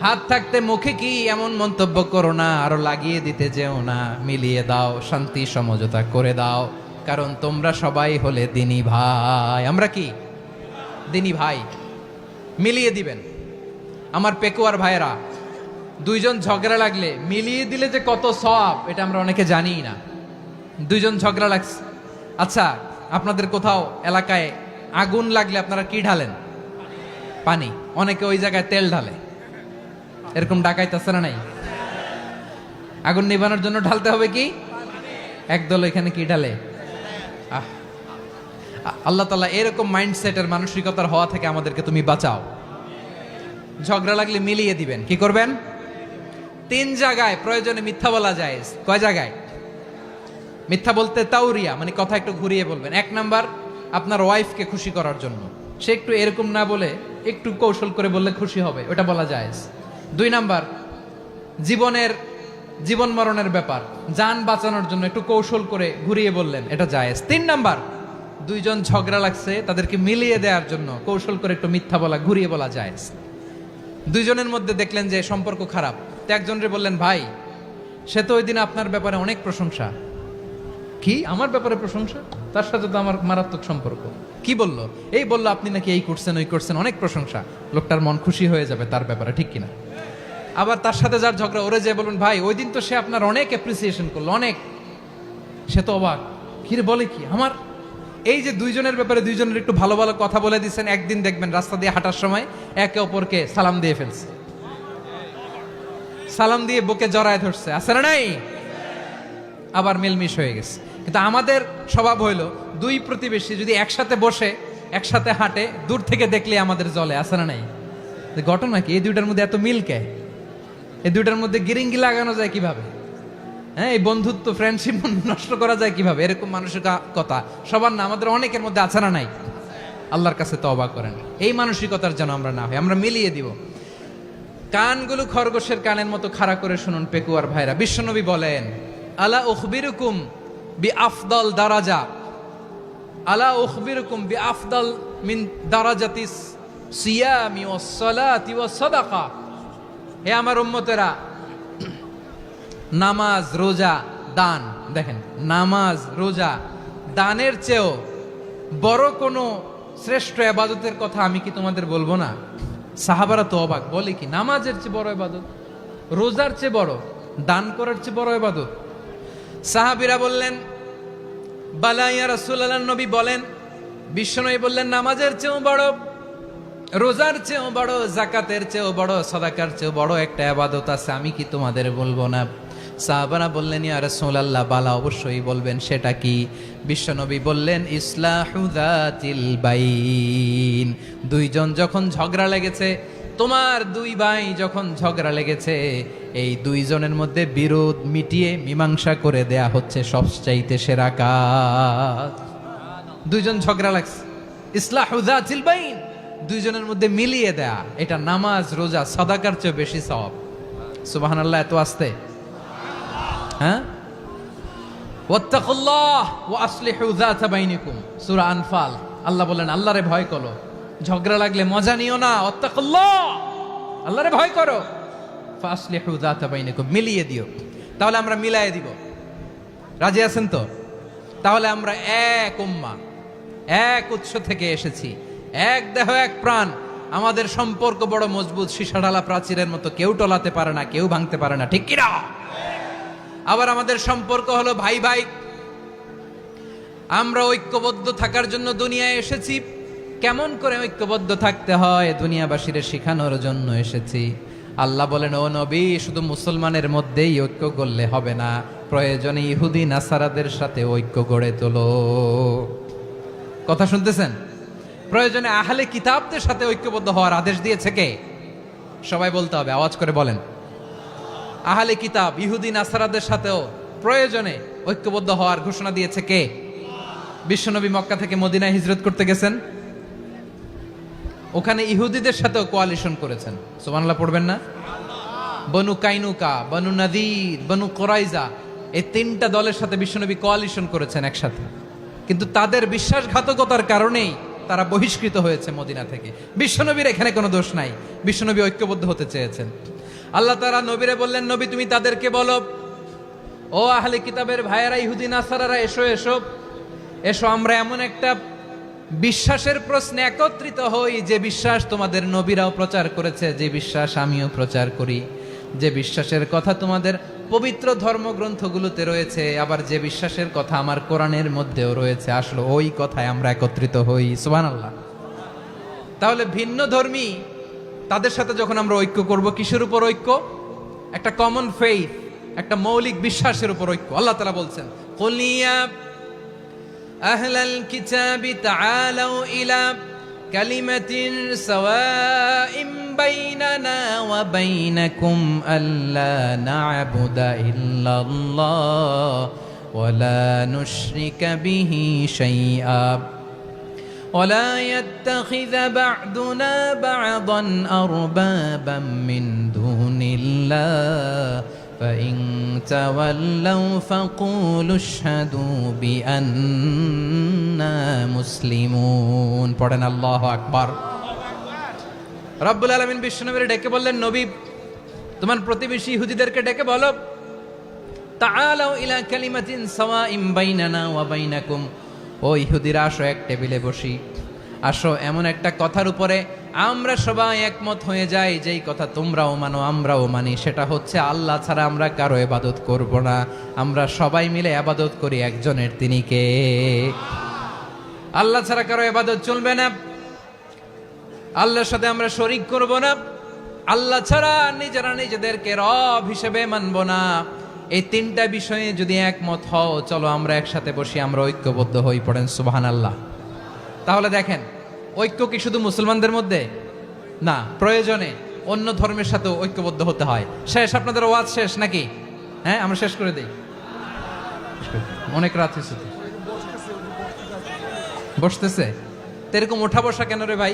হাত থাকতে মুখে কি এমন মন্তব্য করো না, আরো লাগিয়ে দিতে যেও না। মিলিয়ে দাও, শান্তি সমঝোতা করে দাও, কারণ তোমরা সবাই হলে দ্বীনি ভাই। আমরা কি? দ্বীনি ভাই। মিলিয়ে দিবেন। আমার পেকুয়ার ভাইয়েরা, দুইজন ঝগড়া লাগলে মিলিয়ে দিলে যে কত সওয়াব, এটা আমরা অনেকে জানি না। দুইজন ঝগড়া লাগছে, আচ্ছা আপনাদের কোথাও এলাকায় আগুন লাগলে আপনারা কি ঢালেন? পানি। অনেকে ওই জায়গায় তেল ঢালে, এরকম ডাকাইতেছে না নাই? আগুন নিভানোর জন্য ঢালতে হবে কি? একদল এখানে কি ঢালে? আল্লাহ তাআলা এরকম মাইন্ডসেটের, মানসিকতার হওয়া থেকে আমাদেরকে তুমি বাঁচাও। ঝগড়া লাগলে মিলিয়ে দিবেন। কি করবেন? তিন জায়গায় প্রয়োজনে মিথ্যা বলা যায়। কয় জায়গায় মিথ্যা বলতে? তাউরিয়া, মানে কথা একটু ঘুরিয়ে বলবেন। এক নাম্বার, আপনার ওয়াইফকে খুশি করার জন্য, সে একটু এরকম না বলে একটু কৌশল করে বললে খুশি হবে, ওটা বলা যায়। দুই নাম্বার, জীবন মরণের ব্যাপার, জান বাঁচানোর জন্য একটু কৌশল করে ঘুরিয়ে বললেন, এটা জায়েজ। তিন নাম্বার, দুইজন ঝগড়া লাগছে, তাদেরকে মিলিয়ে দেওয়ার জন্য কৌশল করে একটু মিথ্যা বলা, ঘুরিয়ে বলা জায়েজ। দুইজনের মধ্যে দেখলেন যে সম্পর্ক খারাপ, তো একজনরে বললেন, ভাই সে তো ওই দিন আপনার ব্যাপারে অনেক প্রশংসা। কি আমার ব্যাপারে প্রশংসা? তার সাথে তো আমার মারাত্মক সম্পর্ক। কি বলল? এই বলল আপনি নাকি এই করছেন ওই করছেন, অনেক প্রশংসা। লোকটার মন খুশি হয়ে যাবে তার ব্যাপারে, ঠিক কিনা? আবার তার সাথে যার ঝগড়া, ওরে যে বলুন ভাই ওই দিন তো সে আপনার অনেক অ্যাপ্রিসিয়েশন করলো, অনেক। সে তো অবাক, কিরে বলে কি আমার? এই যে দুইজনের ব্যাপারে দুইজনের একটু ভালো ভালো কথা বলে দিচ্ছেন, একদিন দেখবেন রাস্তা দিয়ে হাঁটার সময় একে অপরকে সালাম দিয়ে ফেলছে, সালাম দিয়ে বুকে জড়ায় ধরছে, আছে না নাই? আবার মিলমিশ হয়ে গেছে। কিন্তু আমাদের স্বভাব হইলো দুই প্রতিবেশী যদি একসাথে বসে একসাথে হাঁটে, দূর থেকে দেখলে আমাদের জলে, আছে না নাই? ঘটনা কি এই দুইটার মধ্যে এত মিল কে? এই দুইটার মধ্যে গিরিঙ্গি লাগানো যায় কিভাবে? হ্যাঁ, এই বন্ধুত্ব ফ্রেন্ডশিপ নষ্ট করা যায় কিভাবে? এরকম মানসিকতা সবার না, আমাদের অনেকের মধ্যে আছে না নাই? আল্লাহর কাছে তওবা করেন এই মানসিকতার যেন আমরা না হই, আমরা মিলিয়ে দিব। কানগুলো খরগোশের কানের মতো খাড়া করে শুনুন পেকুয়ার ভাইরা। বিশ্বনবী বলেন, আলা উখবিরুকুম বি আফদল দারাজা, আলা উখবিরুকুম বি আফদল মিন দারাজাতিস সিয়ামি ওয়াস সালাতি ওয়াস সাদাকা। হে আমার উম্মতেরা, নামাজ, রোজা, দান, দেখেন নামাজ, রোজা, দানের চেয়েও বড় কোনো শ্রেষ্ঠ ইবাদতের কথা আমি কি তোমাদের বলবো না? সাহাবারা তো অবাক, বলে কি নামাজের চেয়ে বড় ইবাদত, রোজার চেয়ে বড়, দান করার চেয়ে বড় ইবাদত? সাহাবীরা বললেন, বালা ইয়া রাসূলুল্লাহ। নবী বলেন, বিশ্বনবী বললেন, নামাজের চেয়েও বড়, রোজার চেয়েও বড়, যাকাতের চেয়েও বড়, সাদাকার চেয়েও বড় একটা ইবাদত আছে, আমি কি তোমাদের বলবো না? সাহাবারা বললেন, ইয়া রাসূলুল্লাহ, বালা অবশ্যই বলবেন, সেটা কি? বিশ্বনবী বললেন, ইসলাহু যাতিল বাইন। দুইজন যখন ঝগড়া লেগেছে, তোমার দুই ভাই যখন ঝগড়া লেগেছে, এই দুইজনের মধ্যে বিরোধ মিটিয়ে মীমাংসা করে দেয়া হচ্ছে সবচাইতে সেরা কাজ। দুইজন ঝগড়া লাগছে, ইসলাহু যাতিল বাইন, দুইজনের মধ্যে মিলিয়ে দেয়া, এটা নামাজ, রোজা, সাদাকার চেয়ে বেশি সওয়াব। সুবহানাল্লাহ, এত আস্তে? হ্যাঁ, ওয়াত্তাকুল্লাহ ওয়া আসলিহু যাতা বাইনিকুম, সূরা আনফাল। আল্লাহ বলেন, আল্লাহরে ভয় করো, ঝগড়া লাগলে মজা নিও না, ওয়াত্তাকুল্লাহ, আল্লাহরে ভয় করো, ফাসলিহু যাতা বাইনিকুম, মিলিয়ে দিও। তাহলে আমরা মিলায়ে দিব, রাজি আছেন তো? তাহলে আমরা এক উম্মাহ, এক উৎস থেকে এসেছি, এক দেহ এক প্রাণ, আমাদের সম্পর্ক বড় মজবুত, সীসাঢালা প্রাচীরের মতো, কেউ টলাতে পারে না, কেউ ভাঙতে পারে না, ঠিক কিনা? আবার আমাদের সম্পর্ক হলো ভাই ভাই, আমরা ঐক্যবদ্ধ থাকার জন্য দুনিয়ায় এসেছি। কেমন করে ঐক্যবদ্ধ থাকতে হয় দুনিয়াবাসীর শেখানোর জন্য এসেছি। আল্লাহ বলেন, ও নবী, শুধু মুসলমানের মধ্যেই ঐক্য করলে হবে না, প্রয়োজনে ইহুদি নাসারাদের সাথে ঐক্য গড়ে তোলো। কথা শুনতেছেন? প্রয়োজনে আহলে কিতাবদের সাথে ঐক্যবদ্ধ হওয়ার আদেশ দিয়েছে কে? সবাই বলতে হবে, আওয়াজ করে বলেন। আহলে কিতাব ইহুদি নাসারাদের সাথেও প্রয়োজনে ঐক্যবদ্ধ হওয়ার ঘোষণা দিয়েছে কে? বিশ্বনবী মক্কা থেকে মদিনায় হিজরত করতে গেছেন, ওখানে ইহুদিদের সাথেও কোয়ালিশন করেছেন। সুবহানাল্লাহ পড়বেন না? বনু কাইনুকা, বনু নাদির, বনু কুরাইজা, এই তিনটা দলের সাথে বিশ্বনবী কোয়ালিশন করেছেন একসাথে। কিন্তু তাদের বিশ্বাসঘাতকতার কারণেই তারা বহিষ্কৃত হয়েছে মদিনা থেকে। বিশ্বনবীর এখানে কোনো দোষ নাই, বিশ্বনবী ঐক্যবদ্ধ হতে চেয়েছেন। আল্লাহ তাআলা নবীরে বললেন, নবী তুমি তাদেরকে বলো, ও আহলে কিতাবের ভাইয়েরা, ইহুদি নাসারারা, এসো এসো এসো, আমরা এমন একটা বিশ্বাসের প্রশ্নে একত্রিত হই, যে বিশ্বাস তোমাদের নবীরাও প্রচার করেছে, যে বিশ্বাস আমিও প্রচার করি, যে বিশ্বাসের কথা তোমাদের পবিত্র ধর্মগ্রন্থগুলোতে রয়েছে, আবার যে বিশ্বাসের কথা আমার কোরআনের মধ্যেও রয়েছে, আসলে ওই কথায় আমরা একত্রিত হই। সুবহানাল্লাহ। তাহলে ভিন্ন ধর্মী তাদের সাথে যখন আমরা ঐক্য করব, কিসের উপর ঐক্য? একটা কমন ফেইথ, একটা মৌলিক বিশ্বাসের উপর ঐক্য। আল্লাহ তাআলা বলছেন, কুল ইয়া আহলাল কিতাবি তাআলাউ ইলা কালিমাতিন সাওয়াইম বাইনানা ওয়া বাইনাকুম আল্লা না'বুদা ইল্লাল্লাহ ওয়া লা নুশরিকা বিহি শাইআ ولا يتخذ بعضنا بعضا أربابا من دون الله فإن تولوا فقولوا اشهدوا بأننا مسلمون। পড়েন আল্লাহু আকবার। রব্বুল আলামিন বিশ্বনবীর ডেকে বললেন, নবী তোমার প্রতিবেশী ইহুদিদেরকে ডেকে বলো, তাআলাউ ইলা কালিমাতিন সাওয়াইম বাইনানা ওয়া বাইনাকুম, ও ইহুদিরা আসো এক টেবিলে বসি, আসো এমন একটা কথার উপরে আমরা সবাই একমত হয়ে যাই, যেই কথা তোমরাও মানো আমরাও মানি, সেটা হচ্ছে আল্লাহ ছাড়া আমরা কারো ইবাদত করব না, আমরা সবাই মিলে ইবাদত করি একজনের, তিনি কে? আল্লাহ ছাড়া কারো ইবাদত চলবে না, আল্লাহর সাথে আমরা শরীক করব না, আল্লাহ ছাড়া নিজেরা নিজেদেরকে রব হিসেবে মানব না। এই তিনটা বিষয়ে যদি একমত হও, চলো আমরা একসাথে বসি, আমরা ঐক্যবদ্ধ হই, পড়েন সুবহানাল্লাহ। তাহলে দেখেন, ঐক্য কি শুধু মুসলমানদের মধ্যে না, প্রয়োজনে অন্য ধর্মের সাথে ঐক্যবদ্ধ হতে হয়। শেষ, আপনাদের ওয়াজ শেষ নাকি? হ্যাঁ, আমরা শেষ করে দিই, অনেক রাত হয়েছে। বসতেছে তো এরকম ওঠা বসা কেন রে ভাই?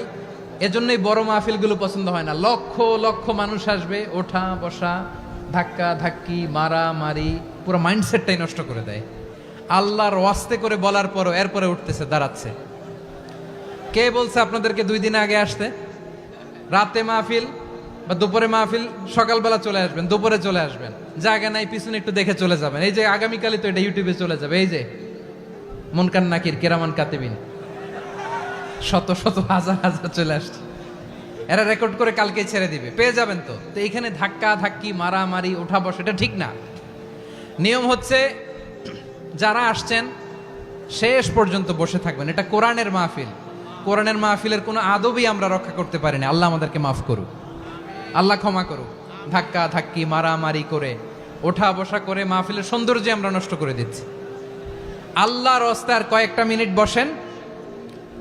এজন্যই বড় মাহফিলগুলো পছন্দ হয় না। লক্ষ লক্ষ মানুষ আসবে, ওঠা বসা, ধাক্কা ধাক্কি, মারা মারি, পুরো মাইন্ডসেটটাই নষ্ট করে দেয়। আল্লাহর ওয়াস্তে করে বলার পরও এরপরে উঠতেছে, দাঁড়াচ্ছে। কে বলছে আপনাদেরকে 2 দিন আগে আসতে? রাতে মাহফিল বা দুপুরে মাহফিল, সকালবেলা চলে আসবেন, দুপুরে চলে আসবেন, জায়গা নাই পিছনে একটু দেখে চলে যাবেন। এই যে আগামীকালই তো এটা ইউটিউবে চলে যাবে, এই যে মুনকার নাকির কিরামান কাতিবিন, শত শত হাজার হাজার চলে আসছে, এরা রেকর্ড করে কালকে ছেড়ে দিবে, পেয়ে যাবেন। তো এইখানে ধাক্কা ধাক্কি, মারামারি, ওঠা বসা, এটা ঠিক না। নিয়ম হচ্ছে যারা আসছেন শেষ পর্যন্ত বসে থাকবেন। এটা কোরআনের মাহফিল, কোরআনের মাহফিলের কোনো আদবই আমরা রক্ষা করতে পারি না। আল্লাহ আমাদেরকে মাফ করুক, আল্লাহ ক্ষমা করুক। ধাক্কা ধাক্কি, মারামারি করে, ওঠা বসা করে মাহফিলের সৌন্দর্য আমরা নষ্ট করে দিচ্ছি। আল্লাহর রাস্তায় কয়েকটা মিনিট বসেন।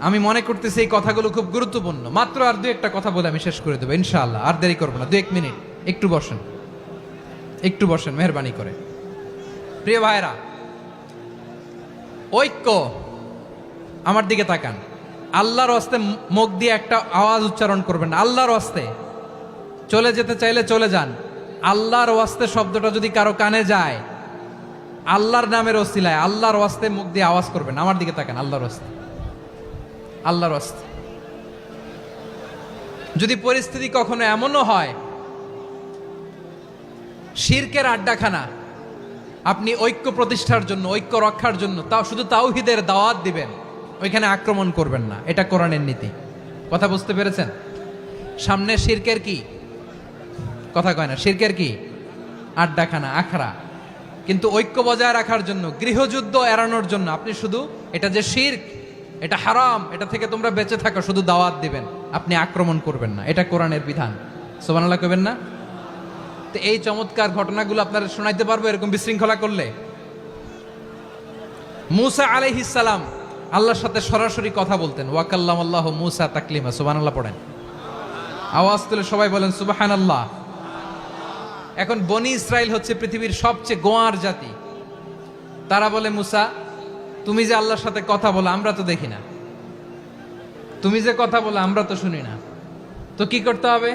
আমি মনে করতেছি এই কথাগুলো খুব গুরুত্বপূর্ণ। মাত্র আর 2-1টা কথা বলে আমি শেষ করে দেবো ইনশাআল্লাহ, আর দেরি করবো না। 2-1 মিনিট একটু বসেন, একটু বসেন মেহরবানি করে। প্রিয় ভাইরা, ঐক্য, আমার দিকে তাকান। আল্লাহর হস্তে মুখ দিয়ে একটা আওয়াজ উচ্চারণ করবেন, আল্লাহর হস্তে। চলে যেতে চাইলে চলে যান। আল্লাহর ওয়াস্তে শব্দটা যদি কারো কানে যায়, আল্লাহর নামের ওসিলায় আল্লাহর ওয়াস্তে মুখ দিয়ে আওয়াজ করবেন। আমার দিকে তাকান, আল্লাহর ওয়াস্তে, আল্লাহর ওয়াস্তে। যদি পরিস্থিতি কখনো এমনও হয় শিরকের আড্ডাখানা, আপনি ঐক্য প্রতিষ্ঠার জন্য, ঐক্য রক্ষার জন্য তাও শুধু তাওহীদের দাওয়াত দিবেন, ওইখানে আক্রমণ করবেন না। এটা কোরআনের নীতি। কথা বুঝতে পেরেছেন? সামনে শিরকের কি কথা কয় না, শিরকের কি আড্ডাখানা, আখড়া। কিন্তু ঐক্য বজায় রাখার জন্য, গৃহযুদ্ধ এড়ানোর জন্য আপনি শুধু এটা যে শিরক, এটা হারাম, এটা থেকে তোমরা বেঁচে থাকো, শুধু দাওয়াত দিবেন, আপনি আক্রমণ করবেন না। এটা কোরআনের বিধান। সুবহানাল্লাহ কইবেন না? তো এই চমৎকার ঘটনাগুলো আপনারা শোনাইতে পারবো এরকম বিশৃঙ্খলা করলে। মূসা আলাইহিস সালাম আল্লাহর সাথে সরাসরি কথা বলতেন। ওয়াকাল্লামাল্লাহু মূসা তাকলিমা। সুবহানাল্লাহ পড়েন, আওয়াজ তুলে সবাই বলেন সুবহানাল্লাহ। এখন বনি ইসরাইল হচ্ছে পৃথিবীর সবচেয়ে গোয়ার জাতি। তারা বলে, মূসা তুমি যে আল্লাহর সাথে কথা বলো আমরা তো দেখি না, তুমি যে কথা বলো আমরা তো শুনি না, তো কি করতে হবে?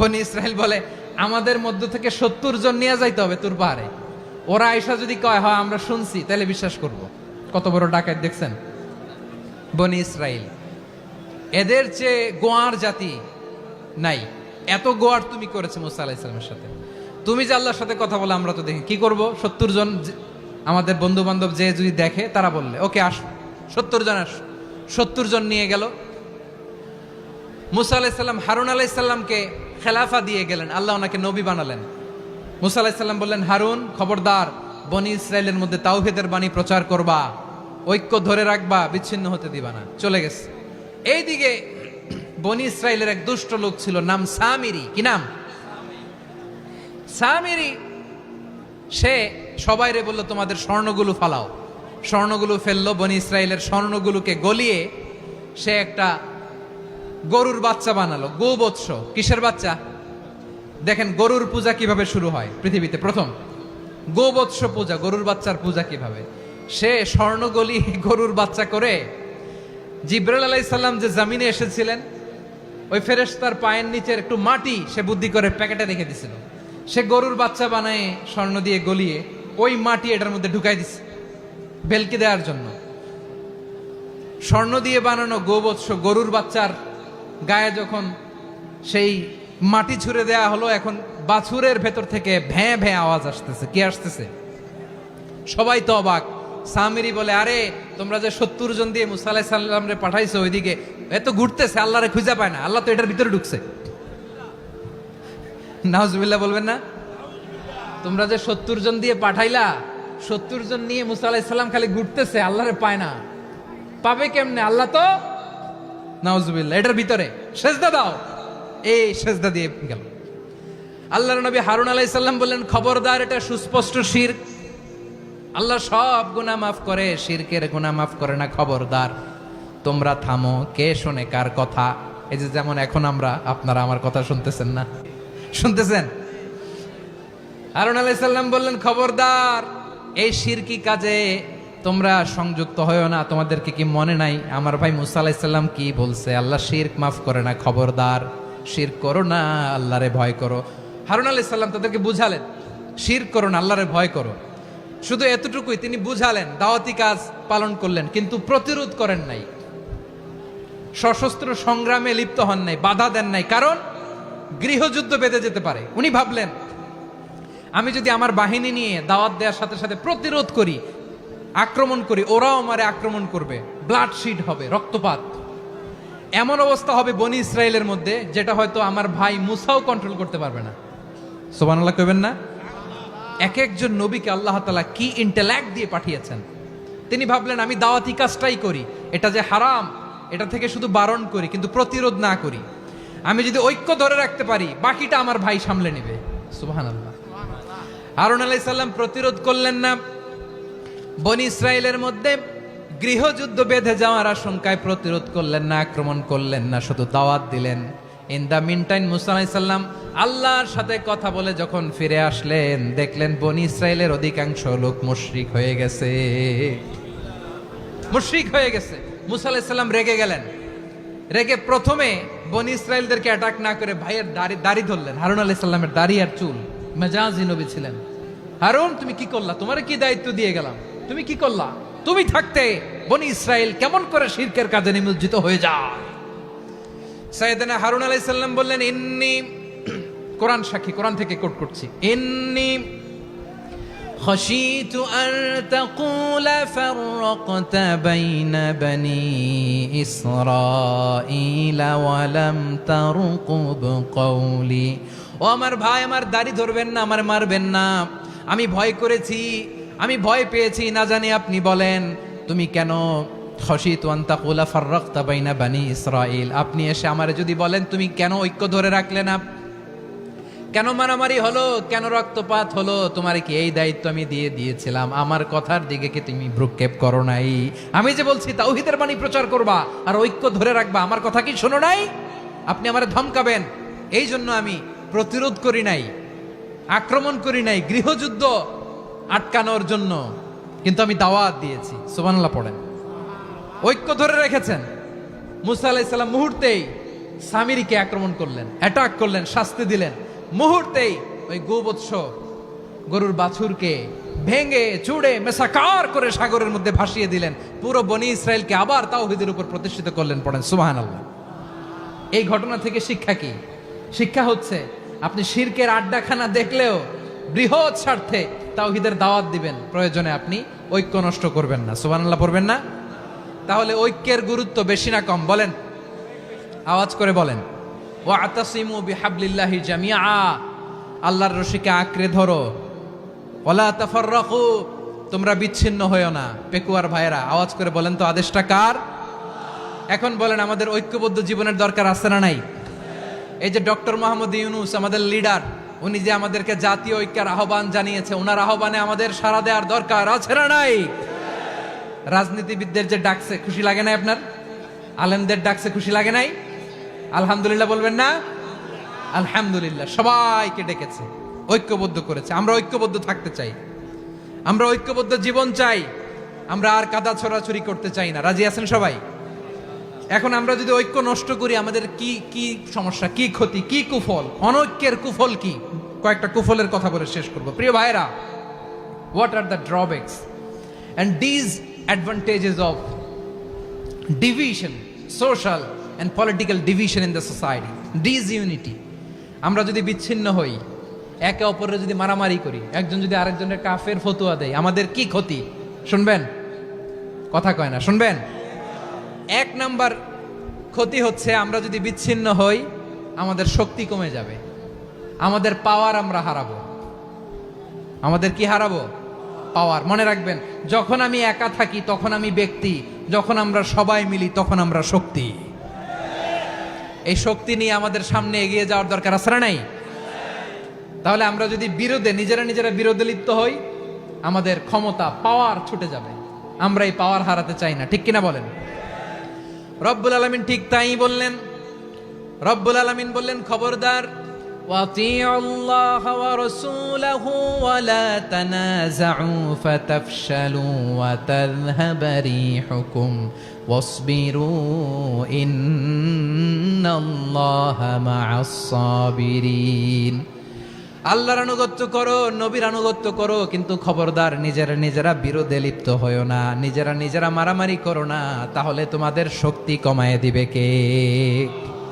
বনি ইসরাইল বলে, আমাদের মধ্য থেকে 70 জন নিয়ে যাইতে হবে তোর পাহাড়ে। ওরা আয়েশা যদি কয় হয় আমরা শুনছি, তাহলে বিশ্বাস করব। কত বড় ডাকাত দেখছেন বনি ইসরাইল। এদের চেয়ে গোয়ার জাতি নাই। এত গোয়ার তুমি করেছে মুসা আলাইহিস সালামের সাথে। তুমি যে আল্লাহর সাথে কথা বলে আমরা তো দেখি, কি করব? 70 জন আমাদের বন্ধু বান্ধব যে যদি দেখে, তারা বললে ওকে আস, 70 জন আস। 70 জন নিয়ে গেল। মুসা আলাইহিস সালাম হারুন আলাইহিস সালামকে খেলাফা দিয়ে গেলেন, আল্লাহ ওনাকে নবী বানালেন। মুসা আলাইহিস সালাম বললেন, হারুন খবরদার, বনি ইসরাইলের মধ্যে তাওহীদের বাণী প্রচার করবা, ঐক্য ধরে রাখবা, বিচ্ছিন্ন হতে দিবা না। চলে গেছে। এইদিকে বনি ইসরাইলের এক দুষ্ট লোক ছিল, নাম সামিরি। কি নাম? সামিরি। সে সবাইরে বলল, তোমাদের স্বর্ণগুলো ফালাও। স্বর্ণগুলো ফেললো। বনি ইসরাইলের স্বর্ণগুলোকে গলিয়ে সে একটা গরুর বাচ্চা বানালো। গোবৎস। কিসের বাচ্চা? দেখেন গরুর পূজা কিভাবে শুরু হয় পৃথিবীতে প্রথম। গোবৎস পূজা, গরুর বাচ্চার পূজা কিভাবে। সে স্বর্ণ গলিয়ে গরুর বাচ্চা করে, জিবরাইল আলাইহিস সালাম যে জমিনে এসেছিলেন, ওই ফেরেশতার পায়ের নিচের একটু মাটি সে বুদ্ধি করে প্যাকেটে রেখে দিছিল। সে গরুর বাচ্চা বানায় স্বর্ণ দিয়ে গলিয়ে ওই মাটি এটার মধ্যে ঢুকাই দিছে ভেলকি দেওয়ার জন্য। স্বর্ণ দিয়ে বানানো গোবৎস গরুর বাচ্চার গায়ে যখন সেই মাটি ছুঁড়ে দেয়া হলো, এখন বাছুরের ভেতর থেকে ভ্যাঁ ভ্যাঁ আওয়াজ আসতেছে। কি আসতেছে? সবাই তো অবাক। সামিরি বলে, আরে তোমরা যে 70 জন দিয়ে মুসা আলাইহিস সালাম রে পাঠাইছো ওইদিকে, এত ঘুরতেছে, আল্লাহরে খুঁজে পায় না, আল্লাহ তো এটার ভিতরে ঢুকছে। নাউজুবিল্লাহ বলবেন না? তোমরা যে 70 জন দিয়ে পাঠাইলা, 70 জন নিয়ে মুসা আলাইহিস সালাম খালি ঘুরতেছে, আল্লাহরে পায় না। পাবে কেমনে? আল্লাহ তো, নাউজুবিল্লাহ, এটার ভিতরে সেজদা দাও। এই সেজদা দিয়ে গেল। আল্লাহর নবী হারুন আলাইহিস সালাম বললেন, খবরদার, এটা সুস্পষ্ট শিরক। আল্লাহ সব গুনাহ মাফ করে, শিরকের গুনাহ মাফ করে না, খবরদার তোমরা থামো। কে শোনে কার কথা? এই যে যেমন এখন আপনারা আমার কথা শুনতেছেন না? শুনতেছেন? হারুন আলাইহিস সালাম বললেন, খবরদার, এই শিরকি কাজে তোমরা সংযুক্ত হয়ো না। তোমাদেরকে কি মনে নাই আমার ভাই মুসা আলাইহিস সালাম কি বলছে? আল্লাহ শিরক মাফ করে না, খবরদার শিরক করো না, আল্লাহরে ভয় করো। হারুন আলাইহিস সালাম তাদেরকে বুঝালেন, শিরক করো না, আল্লাহরে ভয় করো। শুধু এতটুকুই তিনি বুঝালেন, দাওয়াতি কাজ পালন করলেন, কিন্তু প্রতিরোধ করেন নাই, সশস্ত্র সংগ্রামে লিপ্ত হন নাই, বাধা দেন নাই, কারণ গৃহযুদ্ধ বেঁধে যেতে পারে। উনি ভাবলেন, আমি যদি আমার বাহিনী নিয়ে দাওয়াত দেওয়ার সাথে সাথে প্রতিরোধ করি, আক্রমণ করি, ওরাও আমারে আক্রমণ করবে, ব্লাডশিড হবে, রক্তপাত, এমন অবস্থা হবে বনি ইসরায়েলের মধ্যে যেটা হয়তো আমার ভাই মুসাও কন্ট্রোল করতে পারবে না। সুবহানাল্লাহ কইবেন না? এক একজন নবীকে আল্লাহ তাআলা কি ইন্টেলেক্ট দিয়ে পাঠিয়েছেন। তিনি ভাবলেন, আমি দাওয়াতি কাজটাই করি, এটা যে হারাম এটা থেকে শুধু বারণ করি, কিন্তু প্রতিরোধ না করি। আমি যদি ঐক্য ধরে রাখতে পারি, বাকিটা আমার ভাই সামলে নেবে। সুবহানাল্লাহ। হারুন আলাইহিস সালাম প্রতিরোধ করলেন না। বনি ইসরায়েলের মধ্যে গৃহযুদ্ধ বেঁধে যাওয়ার আশঙ্কায় প্রতিরোধ করলেন না, আক্রমণ করলেন না, শুধু দাওয়াত দিলেন। ইন দা মিন টাইম মুসা আলাইহিস সালাম আল্লাহর সাথে কথা বলে যখন ফিরে আসলেন, দেখলেন বনি ইসরায়েলের অধিকাংশ লোক মুশরিক হয়ে গেছে। মুশরিক হয়ে গেছে। মুসা আলাইহিস সালাম রেগে গেলেন। রেগে প্রথমে বনি ইসরায়েলদেরকে অ্যাটাক না করে ভাইয়ের দাড়ি ধরলেন। হারুন আলাইহিস সালামের দাড়ি আর চুল। মেজাজি নবী ছিলেন। হারুন, তুমি কি করলা? তোমারে কি দায়িত্ব দিয়ে গেলাম? তুমি কি করলা? তুমি থাকতে বনি ইসরায়েল কেমন করে শিরকের কাজে নিমজ্জিত হয়ে যায়? সাইয়েদনা হারুন আলাইহিস সালাম বললেন, ইন্নী, কোরআন সাক্ষী, কোরআন থেকে কোট করছি, ইন্নী খাশিতু আন তাকুলা ফাররাকতা বাইনা বনি ইসরাঈলা ওয়া লাম তারকুব কওলি। ও আমার ভাই, আমার দাড়ি ধরবেন না, আমার মারবেন না। আমি ভয় করেছি, আমি ভয় পেয়েছি, না জানি আপনি বলেন তুমি কেন খাশিতু আন তাকুলা ফাররাকতা বাইনা বনি ইসরাঈল, আপনি এসে আমারে যদি বলেন তুমি কেন ঐক্য ধরে রাখলে না, কেন মারামারি হলো, কেন রক্তপাত হলো, তোমার কি এই দায়িত্ব আমি দিয়ে দিয়েছিলাম? আমার কথার দিকে কি তুমি ভ্রুক্ষেপ করো নাই? আমি যে বলছি তাওহীদের বাণী প্রচার করবা আর ঐক্য ধরে রাখবা, আমার কথা কি শোনো নাই? আপনি আমারে ধমকাবেন, এই জন্য আমি প্রতিরোধ করি নাই, আক্রমণ করি নাই, গৃহযুদ্ধ আটকানোর জন্য, কিন্তু আমি দাওয়াত দিয়েছি। সুবহানাল্লাহ পড়েন। ঐক্য ধরে রেখেছেন। মুসা আলাইহিস সালাম মুহূর্তেই সামিরীকে আক্রমণ করলেন, অ্যাটাক করলেন, শাস্তি দিলেন। মুহূর্তেই ওই গোবৎস গরুর বাছুরকে ভেঙে চুড়ে মেসাকার করে সাগরের মধ্যে ভাসিয়ে দিলেন। পুরো বনি ইসরায়েলকে আবার তাওহীদের উপর প্রতিষ্ঠিত করলেন। পড়েন সুবহানাল্লাহ। এই ঘটনা থেকে শিক্ষা কি? শিক্ষা হচ্ছে, আপনি শিরকের আড্ডাখানা দেখলেও বৃহৎ স্বার্থে তাওহীদের দাওয়াত দিবেন, প্রয়োজনে আপনি ঐক্য নষ্ট করবেন না। সুবহানাল্লাহ পড়বেন না? তাহলে ঐক্যের গুরুত্ব বেশি না কম? বলেন, আওয়াজ করে বলেন। ওয়াতাসিমু বিহাবলিল্লাহি জামিআ, আল্লাহর রশিকে আঁকড়ে ধরো। ওয়ালা তাফাররাকু, তোমরা বিচ্ছিন্ন হয়ো না। পেকুয়ার ভাইয়েরা আওয়াজ করে বলেন তো, আদেশটা কার? এখন বলেন, আমাদের ঐক্যবদ্ধ জীবনের দরকার আছে না নাই? এই যে ডক্টর মোহাম্মদ ইউনূস আমাদের লিডার, উনি যে আমাদেরকে জাতীয় ঐক্যের আহ্বান জানিয়েছে, ওনার আহ্বানে আমাদের সাড়া দেওয়ার দরকার আছে না নাই? রাজনীতিবিদদের যে ডাকছে, খুশি লাগে নাই আপনার? আলেমদের ডাকছে, খুশি লাগে নাই? আলহামদুলিল্লাহ বলবেন না? আলহামদুলিল্লাহ। সবাইকে ডেকেছে, ঐক্যবদ্ধ করেছে। আমরা ঐক্যবদ্ধ থাকতে চাই, আমরা ঐক্যবদ্ধ জীবন চাই, আমরা আর কাদা ছড়াছড়ি করতে চাই না। রাজি আছেন সবাই? এখন আমরা যদি ঐক্য নষ্ট করি, আমাদের কি কি সমস্যা, কি ক্ষতি, কি কুফল? অনৈক্যের কুফল কি? কয়েকটা কুফলের কথা বলে শেষ করব। প্রিয় ভাইরা, what are the drawbacks and disadvantages of division, social and political division in the society, disunity? আমরা যদি বিচ্ছিন্ন হই, একে অপরের যদি মারামারি করি, একজন যদি আরেকজনের কাফের ফতুয়া দেয়, আমাদের কি ক্ষতি? শুনবেন? কথা কয় না, শুনবেন? এক নাম্বার ক্ষতি হচ্ছে আমরা যদি বিচ্ছিন্ন হই, আমাদের শক্তি কমে যাবে, আমাদের পাওয়ার আমরা হারাবো। আমাদের কি হারাবো? পাওয়ার। মনে রাখবেন, যখন আমি একা থাকি তখন আমি ব্যক্তি, যখন আমরা সবাই মিলি তখন আমরা শক্তি। এই শক্তি নিয়ে আমাদের সামনে এগিয়ে যাওয়ার দরকার আছে না নাই? তাহলে আমরা যদি নিজেরা বিরোধে লিপ্ত হই, আমাদের ক্ষমতা, পাওয়ার ছুটে যাবে। আমরা এই পাওয়ার হারাতে চাই না, ঠিক কিনা বলেন? রব্বুল আলামিন ঠিক তাই বললেন। রব্বুল আলামিন বললেন, খবরদার, ওয়াতিউল্লাহ ওয়া রাসূলাহু ওয়া লা তানাযাউ ফাতাফশালু ওয়া তাযহাবা রিহুকুম ওয়াসবিরু ইন্নাল্লাহা মা'আস সাবিরিন। আল্লাহর আনুগত্য করো, নবীর আনুগত্য করো, কিন্তু খবরদার নিজেরা বিরোধে লিপ্ত হয়ো না, নিজেরা মারামারি করো না, তাহলে তোমাদের শক্তি কমায় দিবে কে?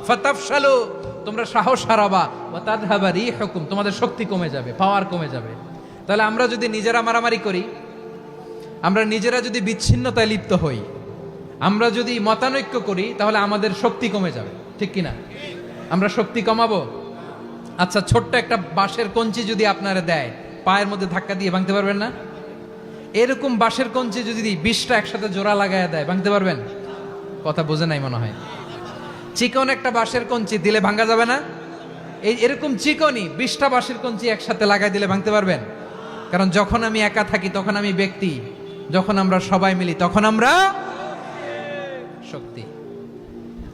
ফাতাফশালু, তোমরা সাহস হারাবা, ওয়া তাযহাবা রিহুকুম, তোমাদের শক্তি কমে যাবে, পাওয়ার কমে যাবে। তাহলে আমরা যদি নিজেরা মারামারি করি, আমরা নিজেরা যদি বিচ্ছিন্নতায় লিপ্ত হই, আমরা যদি মতানৈক্য করি, তাহলে আমাদের শক্তি কমে যাবে, ঠিক কিনা? আমরা শক্তি কমাবো। আচ্ছা, ছোট্ট একটা বাঁশের কঞ্চি যদি আপনারা দেয়, পায়ের মধ্যে ধাক্কা দিয়ে ভাঙতে পারবেন না? এরকম বাঁশের কঞ্চি যদি 20টা একসাথে জোড়া লাগায় দেয়, ভাঙতে পারবেন? কথা বোঝে নাই মনে হয়। চিকন একটা বাঁশের কঞ্চি দিলে ভাঙা যাবে না? এরকম চিকনই 20টা বাঁশের কঞ্চি একসাথে লাগাই দিলে ভাঙতে পারবেন? কারণ যখন আমি একা থাকি তখন আমি ব্যক্তি, যখন আমরা সবাই মিলি তখন আমরা শক্তি।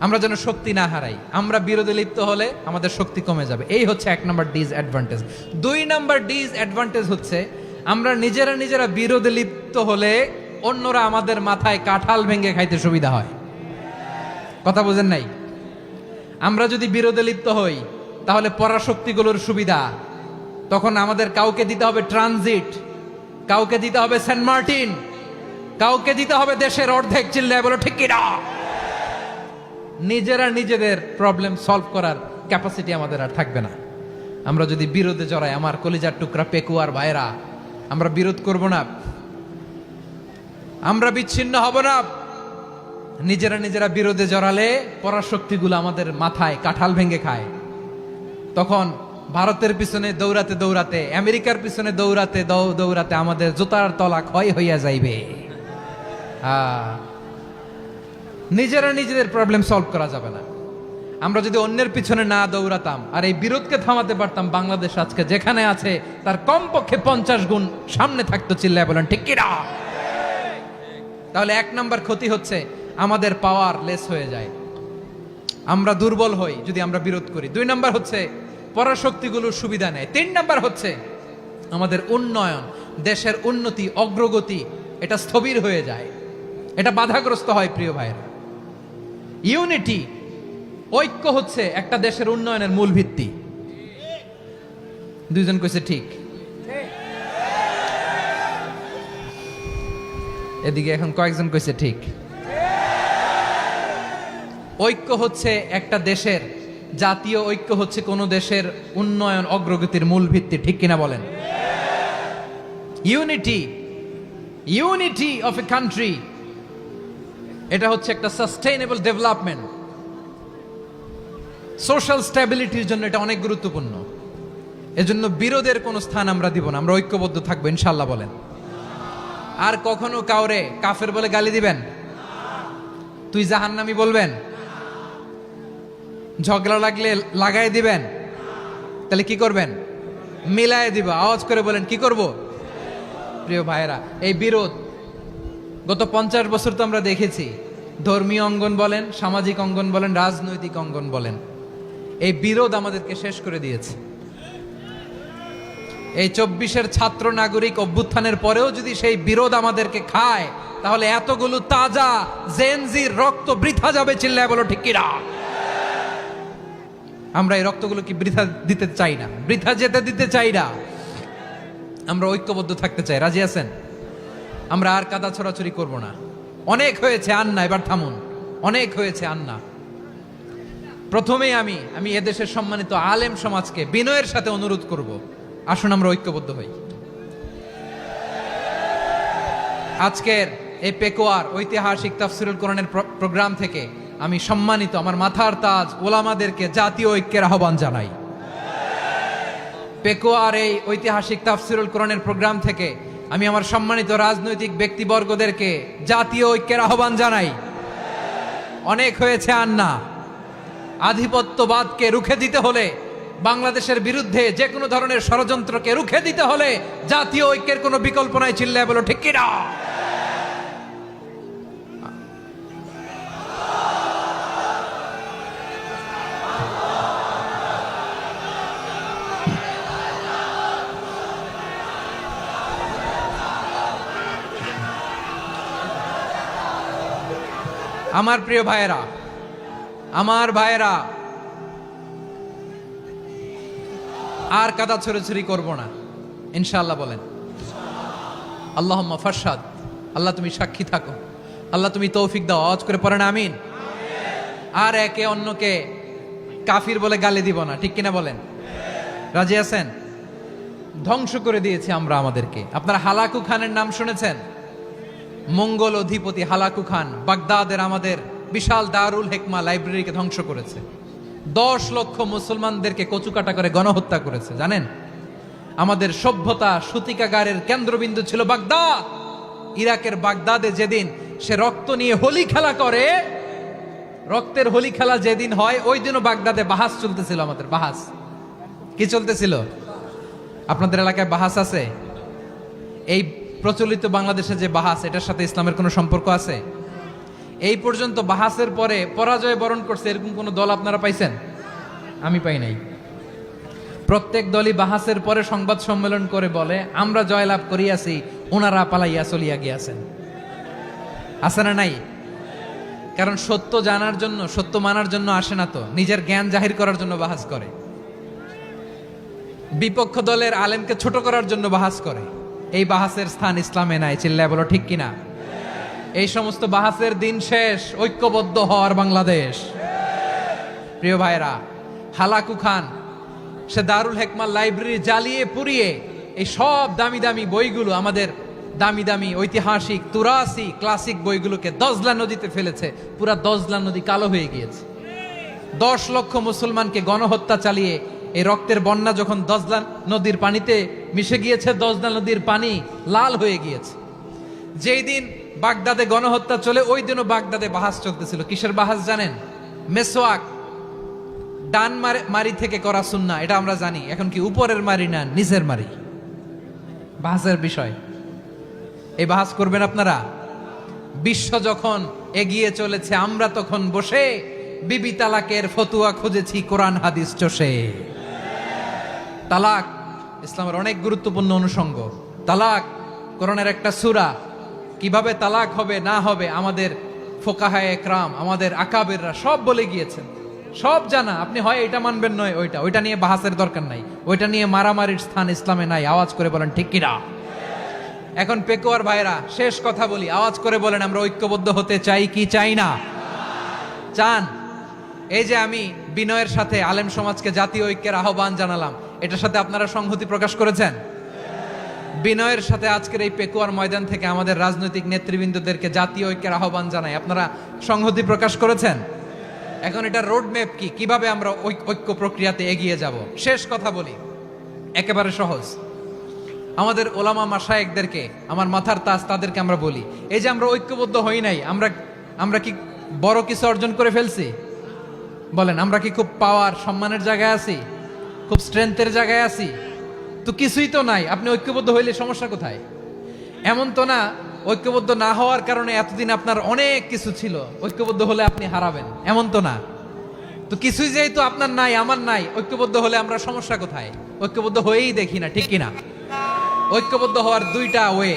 আমরা যেন শক্তি না হারাই। আমরা বিরোধে লিপ্ত হলে আমাদের শক্তি কমে যাবে। এই হচ্ছে 1 নাম্বার ডিসঅ্যাডভান্টেজ। 2 নাম্বার ডিসঅ্যাডভান্টেজ হচ্ছে, আমরা নিজেরা বিরোধে লিপ্ত হলে অন্যরা আমাদের মাথায় কাঁঠাল ভেঙে খাইতে সুবিধা হয়। কথা বোঝেন নাই? আমরা যদি বিরোধে লিপ্ত হই, তাহলে পরাশক্তিগুলোর সুবিধা, তখন আমাদের কাউকে দিতে হবে ট্রানজিট, কাউকে দিতে হবে সেন্ট মার্টিন, কাউকে দিতে হবে দেশের অর্ধেক। চিল্লায় বলো ঠিক কিনা? নিজেদের প্রবলেম সলভ করার ক্যাপাসিটি আমাদের আর থাকবে না। আমরা যদি বিরোধে জড়াই, আমার কলিজার টুকরা পেকুয়ার ভাইরা, আমরা বিরোধ করব না, আমরা বিচ্ছিন্ন হব না। নিজেরা বিরোধে জড়ালে পরাশক্তিগুলো আমাদের মাথায় কাঁঠাল ভেঙে খায়। তখন ভারতের পিছনে দৌড়াতে, আমেরিকার পিছনে দৌড়াতে আমাদের জুতার তলা ক্ষয় হইয়া যাইবে। নিজেদের প্রবলেম সলভ করা যাবে না। আমরা যদি অন্যের পিছনে না দৌড়াতাম আর এই বিরোধকে থামাতে পারতাম, বাংলাদেশ আজকে যেখানে আছে তার কমপক্ষে 50 গুণ সামনে থাকতো। চিল্লায় বলেন ঠিক কিনা? তাহলে 1 নাম্বার ক্ষতি হচ্ছে, আমাদের পাওয়ার লেস হয়ে যায়, আমরা দুর্বল হই যদি আমরা বিরোধ করি। 2 নাম্বার হচ্ছে, পরাশক্তিগুলোর সুবিধা নেয়। 3 নাম্বার হচ্ছে, আমাদের উন্নয়ন, দেশের উন্নতি, অগ্রগতি, এটা স্থবির হয়ে যায়, এটা বাধাগ্রস্ত হয়। প্রিয় ভাইরা, ইউনিটি, ঐক্য হচ্ছে একটা দেশের উন্নয়নের মূল ভিত্তি। 2 জন কইছে ঠিক। এদিকে এখন কয়েকজন কইছে ঠিক। ঐক্য হচ্ছে একটা দেশের, জাতীয় ঐক্য হচ্ছে কোন দেশের উন্নয়ন, অগ্রগতির মূল ভিত্তি, ঠিক কিনা বলেন? ইউনিটি অফ এ কান্ট্রি, এটা হচ্ছে একটা সাস্টেইনেবল ডেভেলপমেন্ট, সোশ্যাল স্ট্যাবিলিটির জন্য এটা অনেক গুরুত্বপূর্ণ। এজন্য বিরোধের কোনো স্থান আমরা দিব না, আমরা ঐক্যবদ্ধ থাকবো ইনশাআল্লাহ বলেন। আর কখনো কাউরে কাফের বলে গালি দিবেন? তুই জাহান্নামী বলবেন? ঝগড়া লাগলে লাগাই দিবেন? তাহলে কি করবেন? মিলায় দিব। আওয়াজ করে বলেন, কি করব? প্রিয় ভাইয়েরা, এই বিরোধ গত 50 বছর তো আমরা দেখেছি, ধর্মীয় অঙ্গন বলেন, সামাজিক অঙ্গন বলেন, রাজনৈতিক অঙ্গন বলেন, এই বিরোধ আমাদেরকে শেষ করে দিয়েছে। এই 24-এর ছাত্র নাগরিক অভ্যুত্থানের পরেও যদি সেই বিরোধ আমাদেরকে খায়, তাহলে এতগুলো তাজা জেনজির রক্ত বৃথা যাবে। চিল্লায় বলো ঠিক কিনা? আমরা এই রক্তগুলো কি বৃথা দিতে চাই না, বৃথা যেতে দিতে চাই না। আমরা ঐক্যবদ্ধ থাকতে চাই। রাজি আছেন? আমরা আর কাদা ছড়াছড়ি করব না। অনেক হয়েছে আন্না, এবার থামুন। অনেক হয়েছে আন্না। প্রথমেই আমি এদেশের সম্মানিত আলেম সমাজকে বিনয়ের সাথে অনুরোধ করব, আসুন আমরা ঐক্যবদ্ধ হই। আজকের এই পেকুয়ার ঐতিহাসিক তাফসিরুল কোরআনের প্রোগ্রাম থেকে আমি সম্মানিত আমার মাথার তাজ ওলামাদেরকে জাতীয় ঐক্যের আহ্বান জানাই। পেকুয়ার এই ঐতিহাসিক তাফসিরুল কোরআনের প্রোগ্রাম থেকে আমি আমার সম্মানিত রাজনৈতিক ব্যক্তিবর্গদেরকে জাতীয় ঐক্যের আহ্বান জানাই। অনেক হয়েছে আর না। আধিপত্যবাদকে রুখে দিতে হলে, বাংলাদেশের বিরুদ্ধে যে কোনো ধরনের ষড়যন্ত্রকে রুখে দিতে হলে জাতীয় ঐক্যের কোনো বিকল্প নাই। চিল্লায় বলো ঠিক কিনা? আমার প্রিয় ভাইয়েরা, আমার ভাইয়েরা, আর কাদা ছড়াছড়ি করব না ইনশাআল্লাহ। বলেন আল্লাহুম্মা ফারশাদ। আল্লাহ তুমি সাক্ষী থাকো, আল্লাহ তুমি তৌফিক দাও। আওয়াজ করে পড়েন আমিন। আর একে অন্যকে কাফির বলে গালি দিব না, ঠিক কিনা বলেন? রাজি আছেন? ধ্বংস করে দিয়েছি আমরা আমাদেরকে। আপনারা হালাকু খানের নাম শুনেছেন? মঙ্গল অধিপতি হালাকু খান বাগদাদের আমাদের বিশাল দারুল হিকমা লাইব্রেরিকে ধ্বংস করেছে। 10 লক্ষ মুসলমানদেরকে কচুকাটা করে গণহত্যা করেছে। জানেন, আমাদের সভ্যতা সূতিকাগারের কেন্দ্রবিন্দু ছিল বাগদাদ। ইরাকের বাগদাদে যেদিন সে রক্ত নিয়ে হোলি খেলা করে, রক্তের হোলি খেলা যেদিন হয়, ওই দিনও বাগদাদে বাহাস চলতেছিল। আমাদের বাহাস কি চলতেছিল? আপনাদের এলাকায় বাহাস আছে? এই প্রচলিত বাংলাদেশে যে বাহাস, এটার সাথে ইসলামের কোনো সম্পর্ক আছে? এই পর্যন্ত বাহাসের পরে পরাজয় বরণ করছে এরকম কোন দল আপনারা পাইছেন? আমি পাই নাই। প্রত্যেক দলই বাহাসের পরে সংবাদ সম্মেলন করে বলে আমরা জয়লাভ করিয়াছি, ওনারা পালাইয়া চলিয়া গিয়াছেন। আছে না নাই? কারণ সত্য জানার জন্য, সত্য মানার জন্য আসে না তো, নিজের জ্ঞান জাহির করার জন্য বাহাস করে। বিপক্ষ দলের আলেমকে ছোট করার জন্য বাহাস করে। এই বাহাসের স্থান ইসলামে নাই। চিল্লায় বলো ঠিক কিনা? এই সমস্ত বাহাসের দিন শেষ। ঐক্যবদ্ধ হওয়ার বাংলাদেশ। প্রিয় ভাইরা, হালাকু খান সে দারুল হিকমা লাইব্রেরি জ্বালিয়ে পুড়িয়ে এই সব দামি দামি বইগুলো, আমাদের দামি দামি ঐতিহাসিক তুরাসি ক্লাসিক বইগুলোকে দজলা নদীতে ফেলেছে। পুরা দজলা নদী কালো হয়ে গিয়েছে। 10 লক্ষ মুসলমানকে গণহত্যা চালিয়ে এই রক্তের বন্যা যখন দজলা নদীর পানিতে মিশে গিয়েছে, দজলা নদীর পানি লাল হয়ে গিয়েছে। যেই দিন বাগদাদে গণহত্যা চলে, ওই দিনও বাগদাদে বাহাস চলতেছিল। কিসের বাহাস জানেন? মেসওয়াক, ডান মারি থেকে করা সুন্নাহ, এটা আমরা জানি। এখন কি উপরের মারি না নিচের মারি? বাহাসের বিষয়। এই বাহাস করবেন আপনারা? বিশ্ব যখন এগিয়ে চলেছে, আমরা তখন বসে বিবি তালাকের ফতুয়া খুঁজেছি কোরআন হাদিস চষে। তালাক ইসলামের অনেক গুরুত্বপূর্ণ অনুষঙ্গ। তালাক কোরআনের একটা সূরা। কিভাবে তালাক হবে না হবে আমাদের ফোকাহায়ে একরাম, আমাদের আকাবেররা সব বলে গিয়েছেন, সব জানা। আপনি হয় এটা মানবেন, নয় ওইটা নিয়ে বাহাসের দরকার নাই, ওইটা নিয়ে মারামারির স্থান ইসলামে নাই। আওয়াজ করে বলেন ঠিক কিনা? এখন পেকুয়ার ভাইরা, শেষ কথা বলি, আওয়াজ করে বলেন আমরা ঐক্যবদ্ধ হতে চাই কি চাই না? চান? এই যে আমি বিনয়ের সাথে আলেম সমাজকে জাতীয় ঐক্যের আহ্বান জানালাম, এটার সাথে আপনারা সংহতি প্রকাশ করেছেন? বিনয়ের সাথে আজকের এই পেকুয়ার ময়দান থেকে আমাদের রাজনৈতিক নেতৃবৃন্দদেরকে জাতীয় ঐক্যের আহ্বান জানাই, আপনারা সংহতি প্রকাশ করেছেন? এখন এটা রোড ম্যাপ কি, কিভাবে আমরা ঐক্য প্রক্রিয়াতে এগিয়ে যাব? শেষ কথা বলি, একেবারে সহজ। আমাদের ওলামা মাশায়েখদেরকে, আমার মাথার তাজ, তাদেরকে আমরা বলি, এই যে আমরা ঐক্যবদ্ধ হই নাই, আমরা কি বড় কিছু অর্জন করে ফেলছি? বলেন, আমরা কি খুব পাওয়ার সম্মানের জায়গায় আছি? খুব স্ট্রেংথের জায়গায় আছি? তো কিছুই তো নাই। আপনি ঐক্যবদ্ধ হইলে সমস্যা কোথায়? এমন তো না ঐক্যবদ্ধ না হওয়ার কারণে এতদিন আপনার অনেক কিছু ছিল, ঐক্যবদ্ধ হলে আপনি হারাবেন, এমন তো না। তো কিছুই যেহেতু আপনার নাই, আমার নাই, ঐক্যবদ্ধ হলে আমরা সমস্যা কোথায়? ঐক্যবদ্ধ হয়েই দেখি না, ঠিক কিনা? ঐক্যবদ্ধ হওয়ার দুইটা ওয়ে।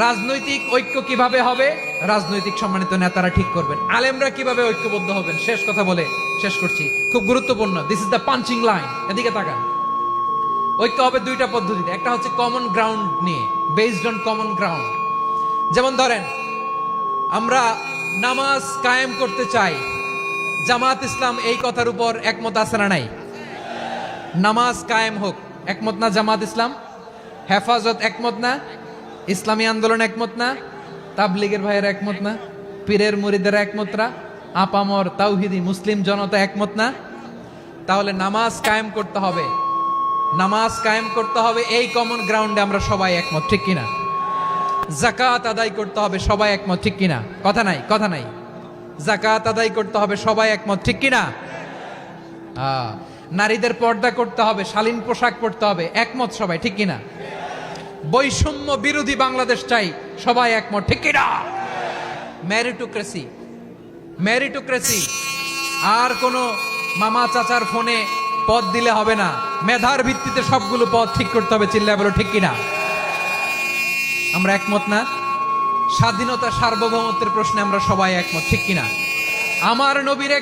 রাজনৈতিক ঐক্য কিভাবে হবে? রাজনৈতিক সম্মানিত নেতারা ঠিক করবেন। আলেমরা কিভাবে ঐক্যবদ্ধ হবেন? শেষ কথা বলে শেষ করছি, খুব গুরুত্বপূর্ণ। This is the punching line. এদিকে তাকান। ঐক্য হবে দুইটা পদ্ধতিতে। একটা হচ্ছে কমন গ্রাউন্ড নিয়ে, বেসড অন কমন গ্রাউন্ড। যেমন ধরেন, আমরা নামাজ কায়েম করতে চাই, জামাত ইসলাম এই কথার উপর একমত আছে না নাই? নামাজ কায়েম হোক, একমত না জামাত ইসলাম? হেফাজত একমত না? ইসলামী আন্দোলন একমত না? তাবলীগের ভাইয়েরা একমত না? পীরের মুরিদেরা একমত না? আপামর তাওহিদি মুসলিম জনতা একমত না? তাহলে নামাজ কায়েম করতে হবে, নামাজ কায়েম করতে হবে, এই কমন গ্রাউন্ডে আমরা সবাই একমত, ঠিক কিনা? যাকাত আদায় করতে হবে, সবাই একমত, ঠিক কিনা? কথা নাই, কথা নাই। যাকাত আদায় করতে হবে, সবাই একমত, ঠিক কিনা? নারীদের পর্দা করতে হবে, শালীন পোশাক পরতে হবে, একমত সবাই, ঠিক কিনা? বৈষম্য বিরোধী বাংলাদেশ চাই, সবাই একমত, ঠিক কিনা? মেরিটোক্রেসি, মেরিটোক্রেসি, আর কোনো মামা চাচার ফোনে পদ দিলে হবে না, মেধার ভিত্তিতে সবগুলো পদ ঠিক করতে হবে, চিল্লায় বলো ঠিক কিনা? আমরা একমত না? স্বাধীনতা সার্বভৌমত্বের প্রশ্নে আমরা সবাই একমত, ঠিক কিনা? আমার নবীরে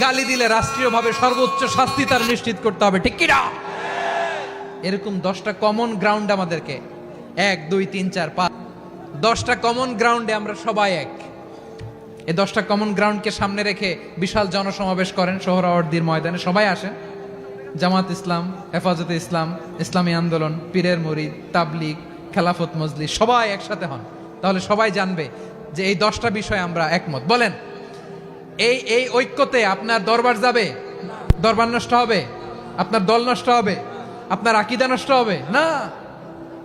গালি দিলে রাষ্ট্রীয়ভাবে সর্বোচ্চ শাস্তি তার নিশ্চিত করতে হবে, ঠিক কিনা? এরকম 10টা কমন গ্রাউন্ড আমাদেরকে, 1 2 3 4 5, 10টা কমন গ্রাউন্ডে আমরা সবাই এক। এই 10টা কমন গ্রাউন্ডকে সামনে রেখে বিশাল জনসমাবেশ করেন সোহরাওয়ার্দীর ময়দানে, সবাই আসেন। জামাত ইসলাম, হেফাজতে ইসলাম, ইসলামী আন্দোলন, পীরের মুরিদ, তাবলীগ, খেলাফত মজলিস, সবাই একসাথে হন, তাহলে সবাই জানবে যে এই 10টা বিষয়ে আমরা একমত। বলেন, এই ঐক্যতে আপনার দরবার যাবে? দরবার নষ্ট হবে? আপনার দল নষ্ট হবে? আপনার আকীদা নষ্ট হবে না?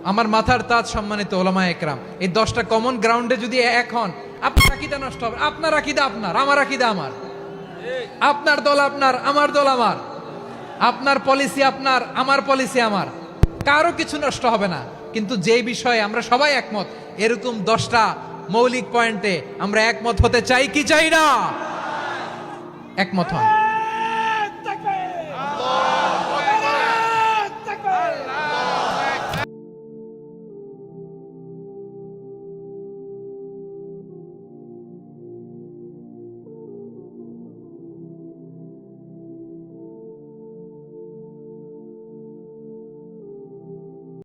আমার মাথার তাজ সম্মানিত ওলামায়ে একরাম, এই 10টা কমন গ্রাউন্ডে যদি এক হন, আপনার আকীদা নষ্ট হবে? আপনার আকীদা আপনার, আমার আকীদা আমার, আপনার দল আপনার, আমার দল আমার, আপনার পলিসি আপনার, আমার পলিসি আমার, কারো কিছু নষ্ট হবে না। কিন্তু যে বিষয়ে আমরা সবাই একমত, এরকম 10টা মৌলিক পয়েন্টে আমরা একমত হতে চাই কি চাই না? একমত হন।